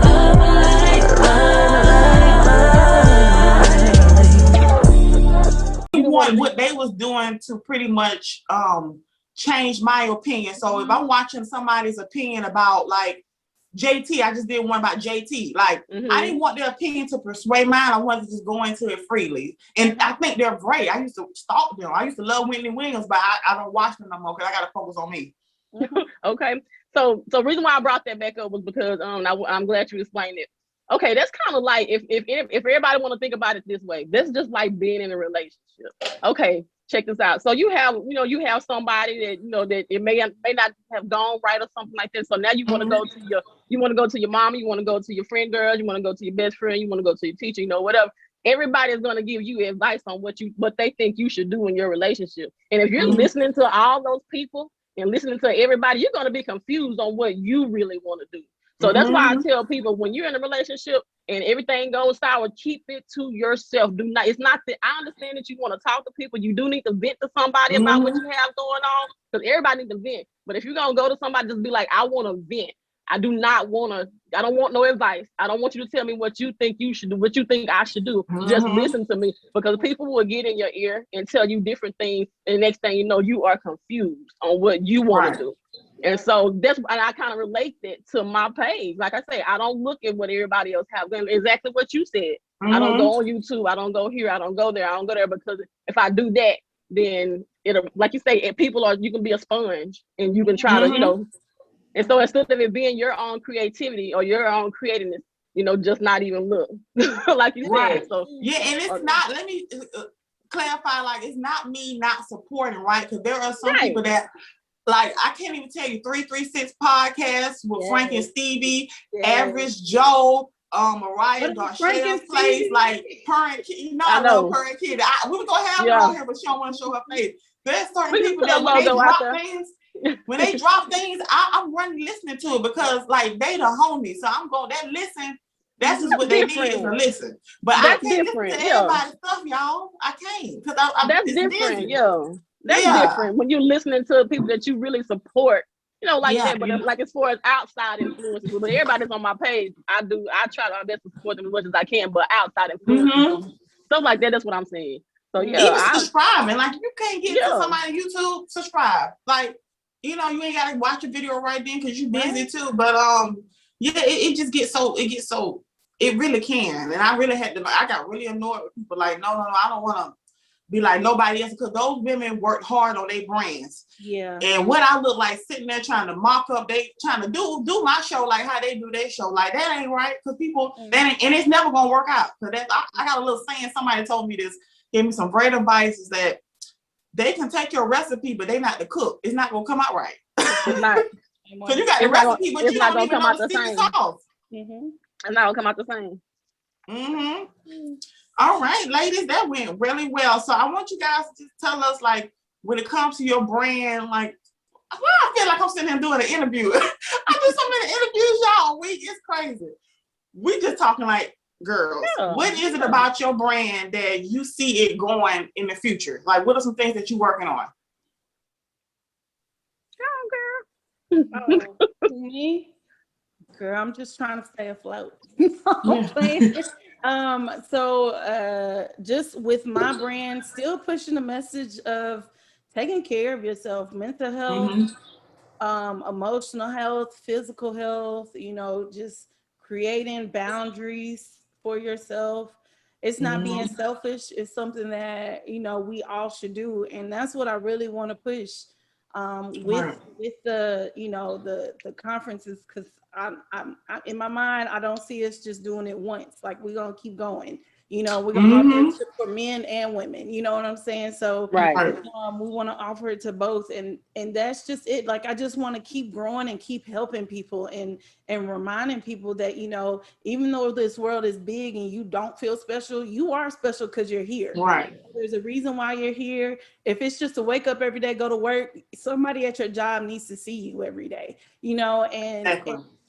love like mine. What they was doing to pretty much change my opinion. So if I'm watching somebody's opinion about like JT, I just did one about JT. Like I didn't want their opinion to persuade mine. I wanted to just go into it freely. And I think they're great. I used to stalk them. I used to love Whitney Williams, but I don't watch them no more because I got to focus on me. Okay. So reason why I brought that back up was because I'm glad you explained it. Okay, that's kind of like if everybody want to think about it this way, that's just like being in a relationship. Okay, check this out. So you have somebody that that it may not have gone right or something like that. So now you want to go to your mom, you want to go to your friend girls, you want to go to your best friend, you want to go to your teacher, whatever. Everybody is going to give you advice on what they think you should do in your relationship. And if you're listening to all those people and listening to everybody, you're going to be confused on what you really want to do. So that's why I tell people, when you're in a relationship and everything goes sour, keep it to yourself. It's not that I understand that you want to talk to people. You do need to vent to somebody about what you have going on, because everybody needs to vent. But if you're going to go to somebody, just be like, I want to vent. I don't want no advice. I don't want you to tell me what you think you should do, what you think I should do. Just listen to me, because people will get in your ear and tell you different things. And the next thing you know, you are confused on what you want to do. And so and I kind of relate that to my page. Like I say, I don't look at what everybody else has. Exactly what you said. I don't go on YouTube. I don't go here. I don't go there. I don't go there, because if I do that, then it'll, like you say, you can be a sponge and you can try to, and so instead of it being your own creativity or your own creativeness, just not even look like you said. So yeah, and it's not, let me clarify, like it's not me not supporting, right? Because there are some people that, like, I can't even tell you, 336 podcasts with Frank and Stevie, Average Joe, Mariah, Darcelle's place, like Purring Kid. I love Purring Kid. We were gonna have her on here, but she don't want to show her face. There's certain people that when they drop things, I'm running listening to it, because like they the homies. So I'm going that listen. That's just what they need, is to listen. But I can't listen to everybody's stuff, y'all. I can't, because that's different, That's different when you're listening to people that you really support, that. But like as far as outside influences, but everybody's on my page. I try my best to support them as much as I can, but outside influences, stuff like that. That's what I'm saying. So even subscribing, like you can't get to somebody on YouTube, subscribe. Like you ain't gotta watch a video right then because you're busy too. But it just gets so it really can, and I got really annoyed with people. Like no, I don't want to be like nobody else, because those women worked hard on their brands. Yeah. And what I look like sitting there trying to mock up, they trying to do my show like how they do their show. Like that ain't right, because people and it's never gonna work out. Because I got a little saying, somebody told me this, gave me some great advice, is that they can take your recipe, but they not the cook. It's not gonna come out right. It's not. Because you got the recipe, but you don't even know the secret sauce. It's not gonna come out the same. All right, ladies, that went really well. So I want you guys to just tell us, like, when it comes to your brand, like, I feel like I'm sitting here doing an interview. I do so many interviews, y'all, a week. It's crazy. We just talking like girls. Yeah. What is it about your brand that you see it going in the future? Like, what are some things that you're working on? Oh, me? Girl, I'm just trying to stay afloat. I'm playing. Just with my brand, still pushing the message of taking care of yourself, mental health, emotional health, physical health, just creating boundaries for yourself. It's not being selfish. It's something that, we all should do. And that's what I really want to push with the, the conferences, because I'm in my mind, I don't see us just doing it once. Like, we're going to keep going. We're going to offer it for men and women. You know what I'm saying? So Right. we want to offer it to both, and that's just it. Like, I just want to keep growing and keep helping people and reminding people that, even though this world is big and you don't feel special, you are special because you're here. Right. There's a reason why you're here. If it's just to wake up every day, go to work, somebody at your job needs to see you every day,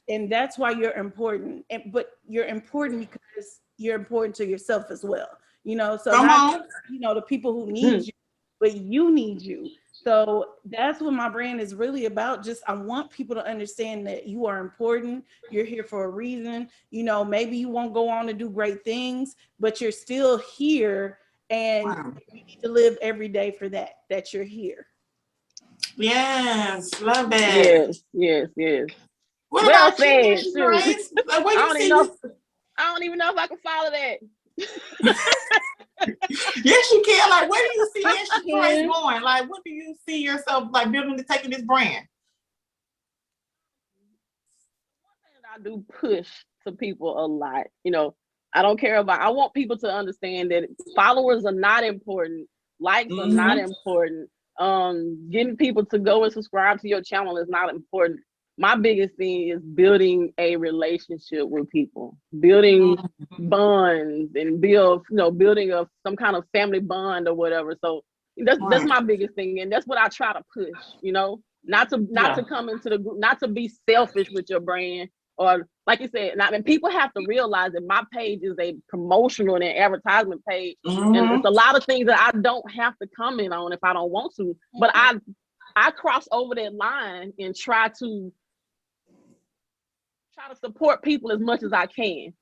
and that's why you're important. But you're important because you're important to yourself as well. So not the people who need you, but you need you. So that's what my brand is really about. Just, I want people to understand that you are important. You're here for a reason. Maybe you won't go on to do great things, but you're still here, and you need to live every day for that you're here. Yes, love that. Yes. What Well about said, you, shoot. Grace? Like, where I you don't see even know. you? I don't even know if I can follow that. Yes, you can. Like, where do you see Grace going? Like, what do you see yourself like building and taking this brand? One thing I do push to people a lot. I don't care about. I want people to understand that followers are not important. Likes are not important. Getting people to go and subscribe to your channel is not important. My biggest thing is building a relationship with people, building bonds, and building some kind of family bond or whatever. So that's my biggest thing, and that's what I try to push. Not to come into the group, not to be selfish with your brand, or like you said. And people have to realize that my page is a promotional and an advertisement page, and it's a lot of things that I don't have to comment on if I don't want to. But I cross over that line and try to support people as much as I can.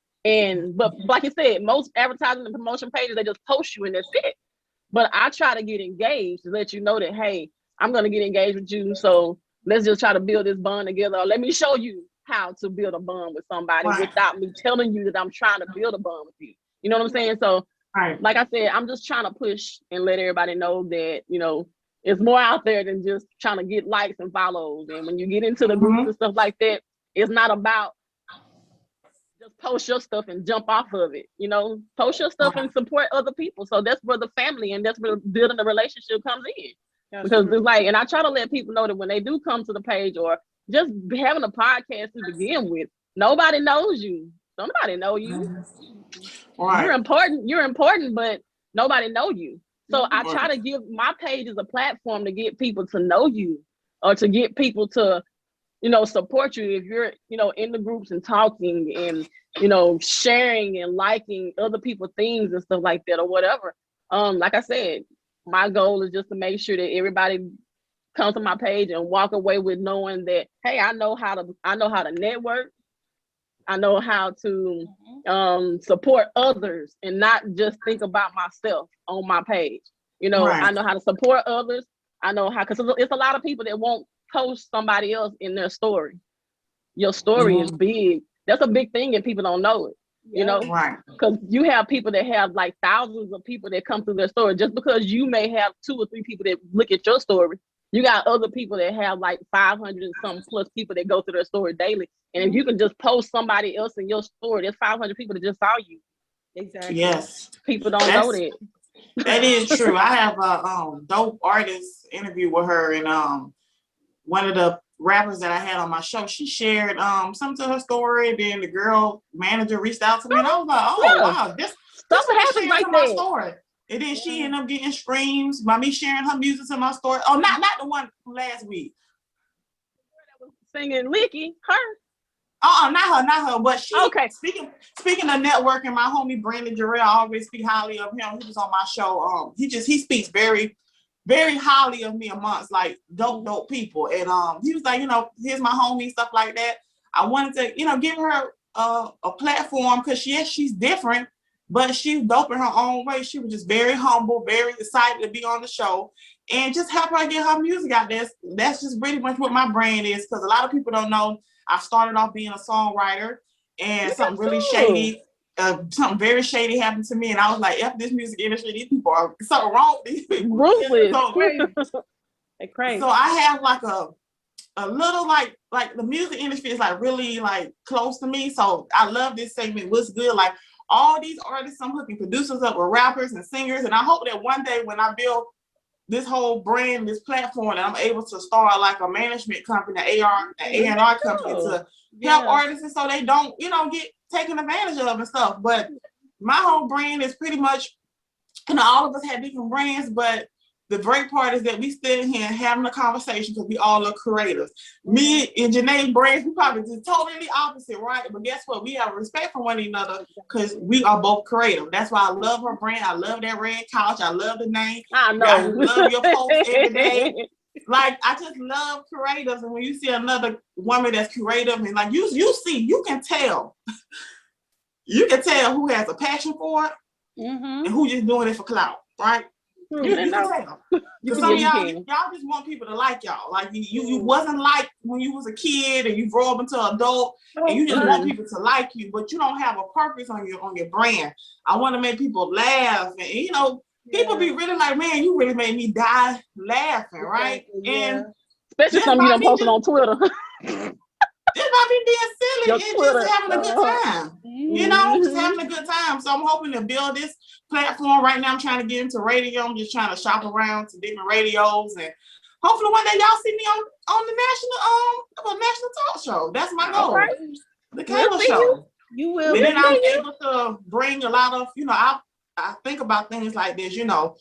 But like you said, most advertising and promotion pages, they just post you and that's it. But I try to get engaged to let you know that, hey, I'm going to get engaged with you. So let's just try to build this bond together. Or let me show you how to build a bond with somebody without me telling you that I'm trying to build a bond with you. You know what I'm saying? So like I said, I'm just trying to push and let everybody know that, it's more out there than just trying to get likes and follows. And when you get into the groups and stuff like that, it's not about just post your stuff and jump off of it. Post your stuff and support other people. So that's where the family and that's where building the relationship comes in. That's because true. It's like, and I try to let people know that when they do come to the page or just having a podcast to begin with, nobody knows you. Somebody know you. You're important, but nobody know you. So I try to give my page as a platform to get people to know you, or to get people to, support you if you're, in the groups and talking and, sharing and liking other people's things and stuff like that or whatever. Like I said, my goal is just to make sure that everybody comes to my page and walk away with knowing that, hey, I know how to network. I know how to support others and not just think about myself on my page. I know how to support others. I know how, because it's a lot of people that won't post somebody else in their story. Your story is big. That's a big thing and people don't know it. Because you have people that have like thousands of people that come through their story. Just because you may have 2 or 3 people that look at your story, you got other people that have like 500 and some plus people that go through their story daily. And if you can just post somebody else in your story, there's 500 people that just saw you. Exactly. Yes. People don't know that. That is true. I have a dope artist interview with her, and one of the rappers that I had on my show, she shared something to her story. Then the girl manager reached out to me, and I was like, "Oh wow, this happens like that." My story. And then she ended up getting streams by me sharing her music to my story. Oh, not the one from last week. Singing Licky, her. Not her. But she. Okay. Speaking of networking, my homie Brandon Jarrell, I always speak highly of him. He was on my show. He speaks very very highly of me amongst like dope people. And he was like, you know, here's my homie, stuff like that. I wanted to, you know, give her a platform because she's different, but she's dope in her own way. She was just very humble, very excited to be on the show, and just help her get her music out there. That's just pretty much what my brand is, because a lot of people don't know I started off being a songwriter, and something really shady, something very shady happened to me, and I was like, F this music industry, these people are something wrong with these people. Ruthless. They're crazy. So I have like a little like the music industry is like really like close to me. So I love this segment. What's good? Like all these artists, I'm hooking producers up with rappers and singers, and I hope that one day when I build this whole brand, this platform, and I'm able to start like a management company, an A&R company to help artists so they don't, you know, get taken advantage of and stuff. But my whole brand is pretty much, you know, all of us have different brands, but the great part is that we still here having a conversation because we all are creators. Me and Janae brands, we probably just totally opposite, right? But guess what? We have respect for one another because we are both creative. That's why I love her brand. I love that red couch. I love the name. I know. I love your posts every day. Like, I just love creatives. And when you see another woman that's creative and like you can tell. You can tell who has a passion for it and who just doing it for clout, right? You can tell. Because some of y'all just want people to like y'all. Like you wasn't like when you was a kid and you grow up into an adult and you just want people to like you, but you don't have a purpose on your brand. I want to make people laugh, and you know, people be really like, man, you really made me die laughing, right? And especially some of you don't post it on Twitter. Just by me being silly and just having a good time. You know, just having a good time. So I'm hoping to build this platform. Right now I'm trying to get into radio. I'm just trying to shop around to different radios, and hopefully one day y'all see me on the national talk show. That's my goal. Right. The Kayla show. You will. And then I'm able to bring a lot of, you know, I think about things like this, you know,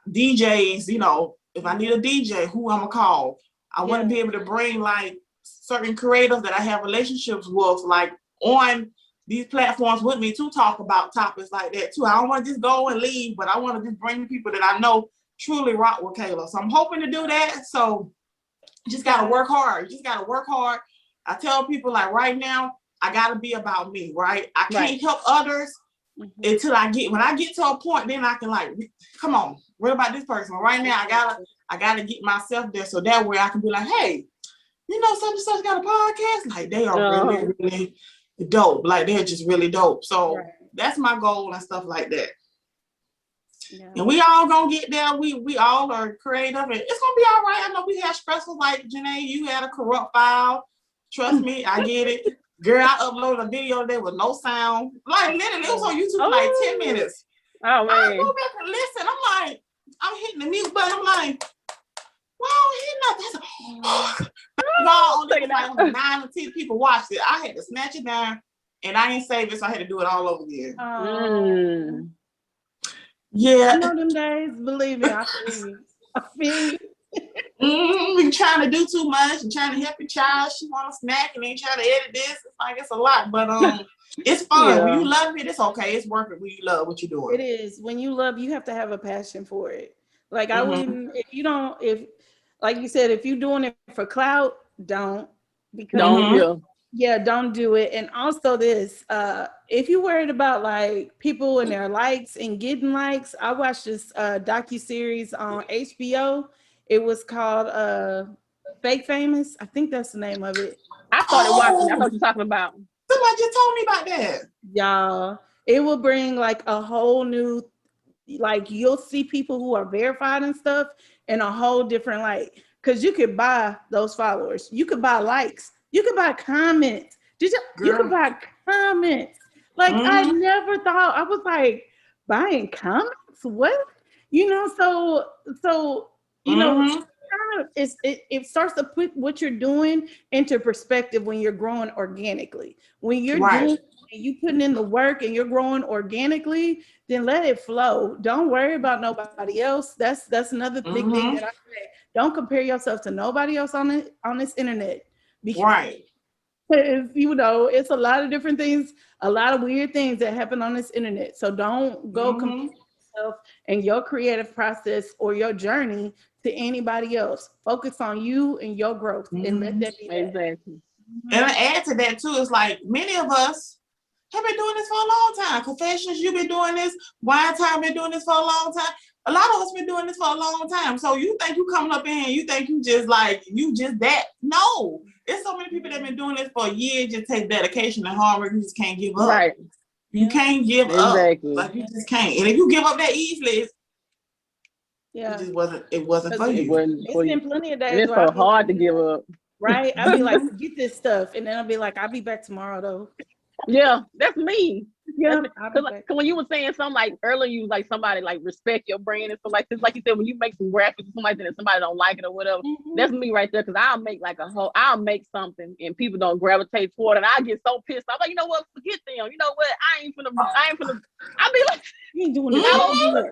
DJs, you know, if I need a DJ, who I'm gonna call. I want to be able to bring like certain creators that I have relationships with, like on these platforms with me to talk about topics like that too. I don't want to just go and leave, but I want to just bring people that I know truly rock with Kayla. So I'm hoping to do that. So you just got to work hard. You just got to work hard. I tell people like right now, I got to be about me, right? I can't help others until when I get to a point, then I can like, come on, what about this person? Right now, I gotta get myself there so that way I can be like, hey, you know, such and such got a podcast. Like they are really, really dope. Like they're just really dope. So that's my goal and stuff like that. Yeah. And we all gonna get there. We all are creative, and it's gonna be all right. I know we have stressful, like Janae, you had a corrupt file. Trust me, I get it. Girl, I uploaded a video today with no sound. Like literally, it was on YouTube for like 10 minutes. Oh man. I go back and listen. I'm like, I'm hitting the mute button. I'm like, wow, he not that's only like 9 or 10 people watched it. I had to snatch it down and I ain't save it, so I had to do it all over again. Yeah. You know them days, believe me, I feel you. We trying to do too much and trying to help your child. She want a snack and then trying to edit this. It's like it's a lot, but it's fun. When you love it, it's okay. It's worth it when you love what you're doing. It is. When you love, you have to have a passion for it. Like I wouldn't, if like you said, if you're doing it for clout, don't. Because don't do it. And also this, if you're worried about like people and their likes and getting likes, I watched this docu-series on HBO. It was called Fake Famous. I think that's the name of it. I started watching. I know what you're talking about. Somebody just told me about that. Y'all, it will bring like a whole new, like you'll see people who are verified and stuff in a whole different light. Because you could buy those followers. You could buy likes. You could buy comments. You could buy comments. Like I never thought. I was like, buying comments? What? You know, so you know, it starts to put what you're doing into perspective when you're growing organically. When you're doing and you putting in the work and you're growing organically, then let it flow. Don't worry about nobody else. That's another big thing that I say. Don't compare yourself to nobody else on this internet. Because you know, it's a lot of different things, a lot of weird things that happen on this internet. So don't go compare yourself and your creative process or your journey to anybody else. Focus on you and your growth and let that be that. Exactly. And to add to that too, it's like many of us have been doing this for a long time. Confessions, you've been doing this. Wine Time been doing this for a long time. A lot of us been doing this for a long time. So you think you coming up in here, you think you just that. No. There's so many people that have been doing this for years. Just take dedication and hard work. You just can't give up. Right. You can't give up. Like you just can't. And if you give up that easily, it just wasn't for you. It's been plenty of days. And it's so hard to give up. Right? I'll be like, forget this stuff. And then I'll be like, I'll be back tomorrow though. Yeah, that's me. Yeah, Cause when you were saying something like earlier, you was like somebody like respect your brand and stuff like this. Like you said, when you make some graphics or something like that, and somebody don't like it or whatever, that's me right there. Cause I'll make something and people don't gravitate toward it. And I get so pissed. I'm like, you know what? Forget them. You know what? I ain't finna. I'll be like, you ain't doing it.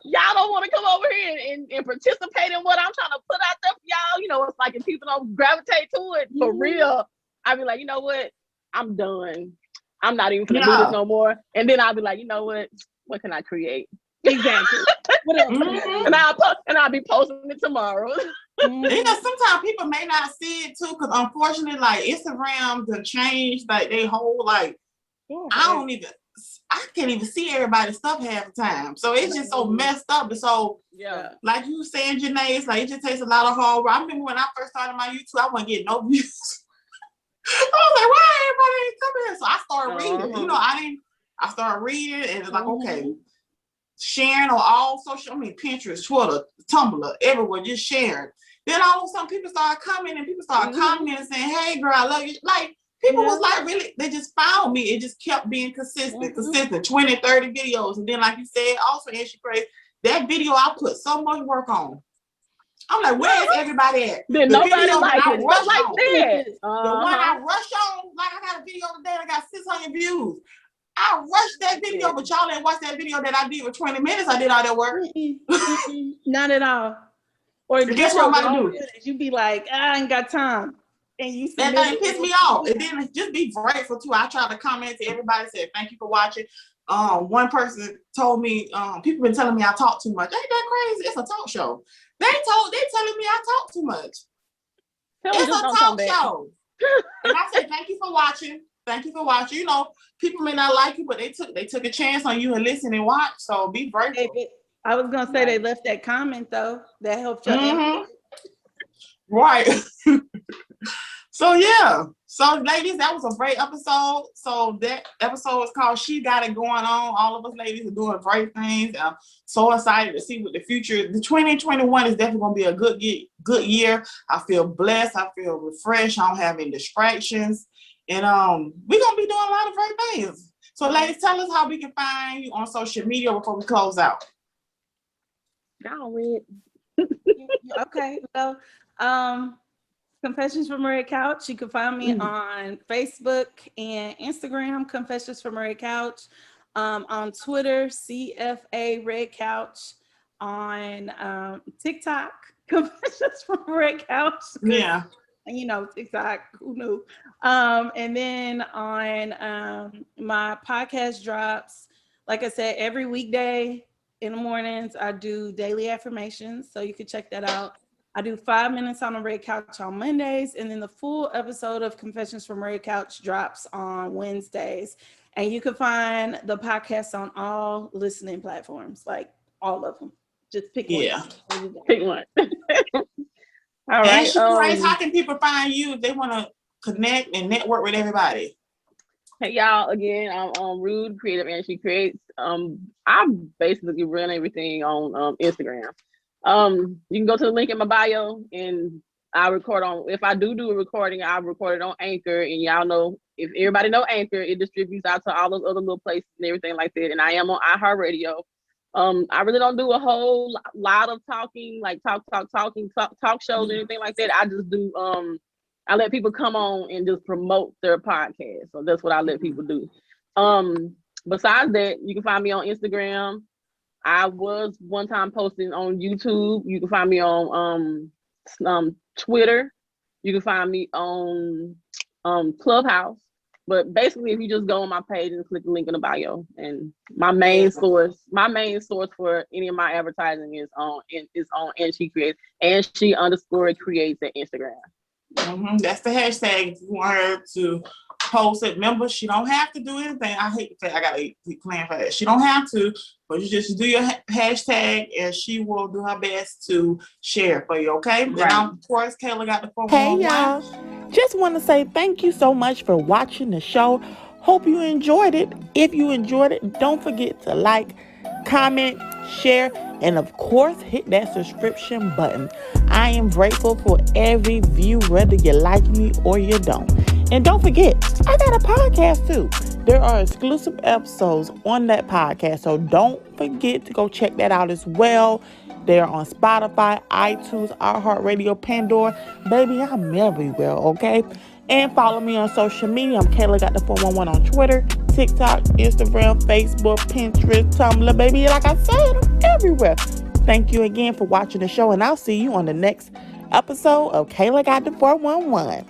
Y'all don't want to come over here and participate in what I'm trying to put out there for y'all. You know, it's like if people don't gravitate to it for real, I'll be like, you know what? I'm done. I'm not even gonna do this no more. And then I'll be like, you know what can I create? Exactly. What else? And I'll be posting it tomorrow. You know, sometimes people may not see it too, because unfortunately, like Instagram done changed like they whole I can't even see everybody's stuff half the time. So it's just so messed up. And so like you saying, Janae, it's like it just takes a lot of hard work. I remember when I first started my YouTube, I wasn't getting no views. I was like, why everybody ain't coming here? So I started reading. You know, I started reading, and it's like, okay, sharing on all Pinterest, Twitter, Tumblr, everywhere, just sharing. Then all of a sudden people started coming and people started commenting and saying, hey girl, I love you. Like people was like, really, they just found me. It just kept being consistent, 20, 30 videos. And then like you said, also in Crazy, that video I put so much work on. I'm like, where is everybody at? Then nobody like it. Not like that. The one I rushed on, like I got a video today, I got 600 views. I rushed that video, but y'all didn't watch that video that I did for 20 minutes. I did all that work. Not at all. Or guess what I'm about to do? You be like, I ain't got time. And you that thing pissed me off. And then just be grateful too. I try to comment to everybody, said thank you for watching. One person told me, people been telling me I talk too much. Ain't that crazy? It's a talk show. They telling me I talk too much. It's a talk show. And I said, thank you for watching. Thank you for watching. You know, people may not like you, but they took a chance on you and listen and watch. So be grateful. I was gonna say they left that comment though. That helped you. Right. So yeah. So ladies, that was a great episode. So that episode is called She Got It Going On. All of us ladies are doing great things. I'm so excited to see what the future. The 2021 is definitely gonna be a good year. I feel blessed. I feel refreshed. I don't have any distractions. And we're gonna be doing a lot of great things. So ladies, tell us how we can find you on social media before we close out. Okay. Well, Confessions from Red Couch. You can find me on Facebook and Instagram, Confessions from Red Couch. On Twitter, CFA Red Couch. On TikTok, Confessions from Red Couch. Yeah. You know, TikTok, who knew? And then on my podcast drops, like I said, every weekday in the mornings, I do daily affirmations. So you can check that out. I do 5 minutes on the Red Couch on Mondays, and then the full episode of Confessions from Red Couch drops on Wednesdays. And you can find the podcast on all listening platforms, like all of them. Just pick one. Yeah. Pick one. All right. And how can people find you if they want to connect and network with everybody? Hey y'all, again, I'm Rude Creative and She Creates. I basically run everything on Instagram. You can go to the link in my bio and I record on, if I do a recording, I record it on Anchor, and y'all know, if everybody know Anchor, it distributes out to all those other little places and everything like that. And I am on iHeartRadio. I really don't do a whole lot of talking, like talk shows or anything like that. I just do, I let people come on and just promote their podcast. So that's what I let people do. Besides that, you can find me on Instagram. I was one time posting on YouTube. You can find me on Twitter. You can find me on Clubhouse. But basically, if you just go on my page and click the link in the bio, and my main source for any of my advertising is on and she creates _creates at Instagram. That's the hashtag. If you want her to post it, remember, she don't have to do anything. I hate to say I gotta plan for that. She don't have to, but you just do your hashtag and she will do her best to share for you, okay? Right. And of course, Kayla got the 411. Hey y'all, just want to say thank you so much for watching the show. Hope you enjoyed it. If you enjoyed it, don't forget to like, comment, share, and of course hit that subscription button. I am grateful for every view, whether you like me or you don't. And don't forget, I got a podcast too. There are exclusive episodes on that podcast, so don't forget to go check that out as well. They're on Spotify, iTunes, iHeartRadio, Pandora. Baby, I'm everywhere, okay? And follow me on social media. I'm Kayla Got the 411 on Twitter, TikTok, Instagram, Facebook, Pinterest, Tumblr. Baby, like I said, I'm everywhere. Thank you again for watching the show, and I'll see you on the next episode of Kayla Got the 411.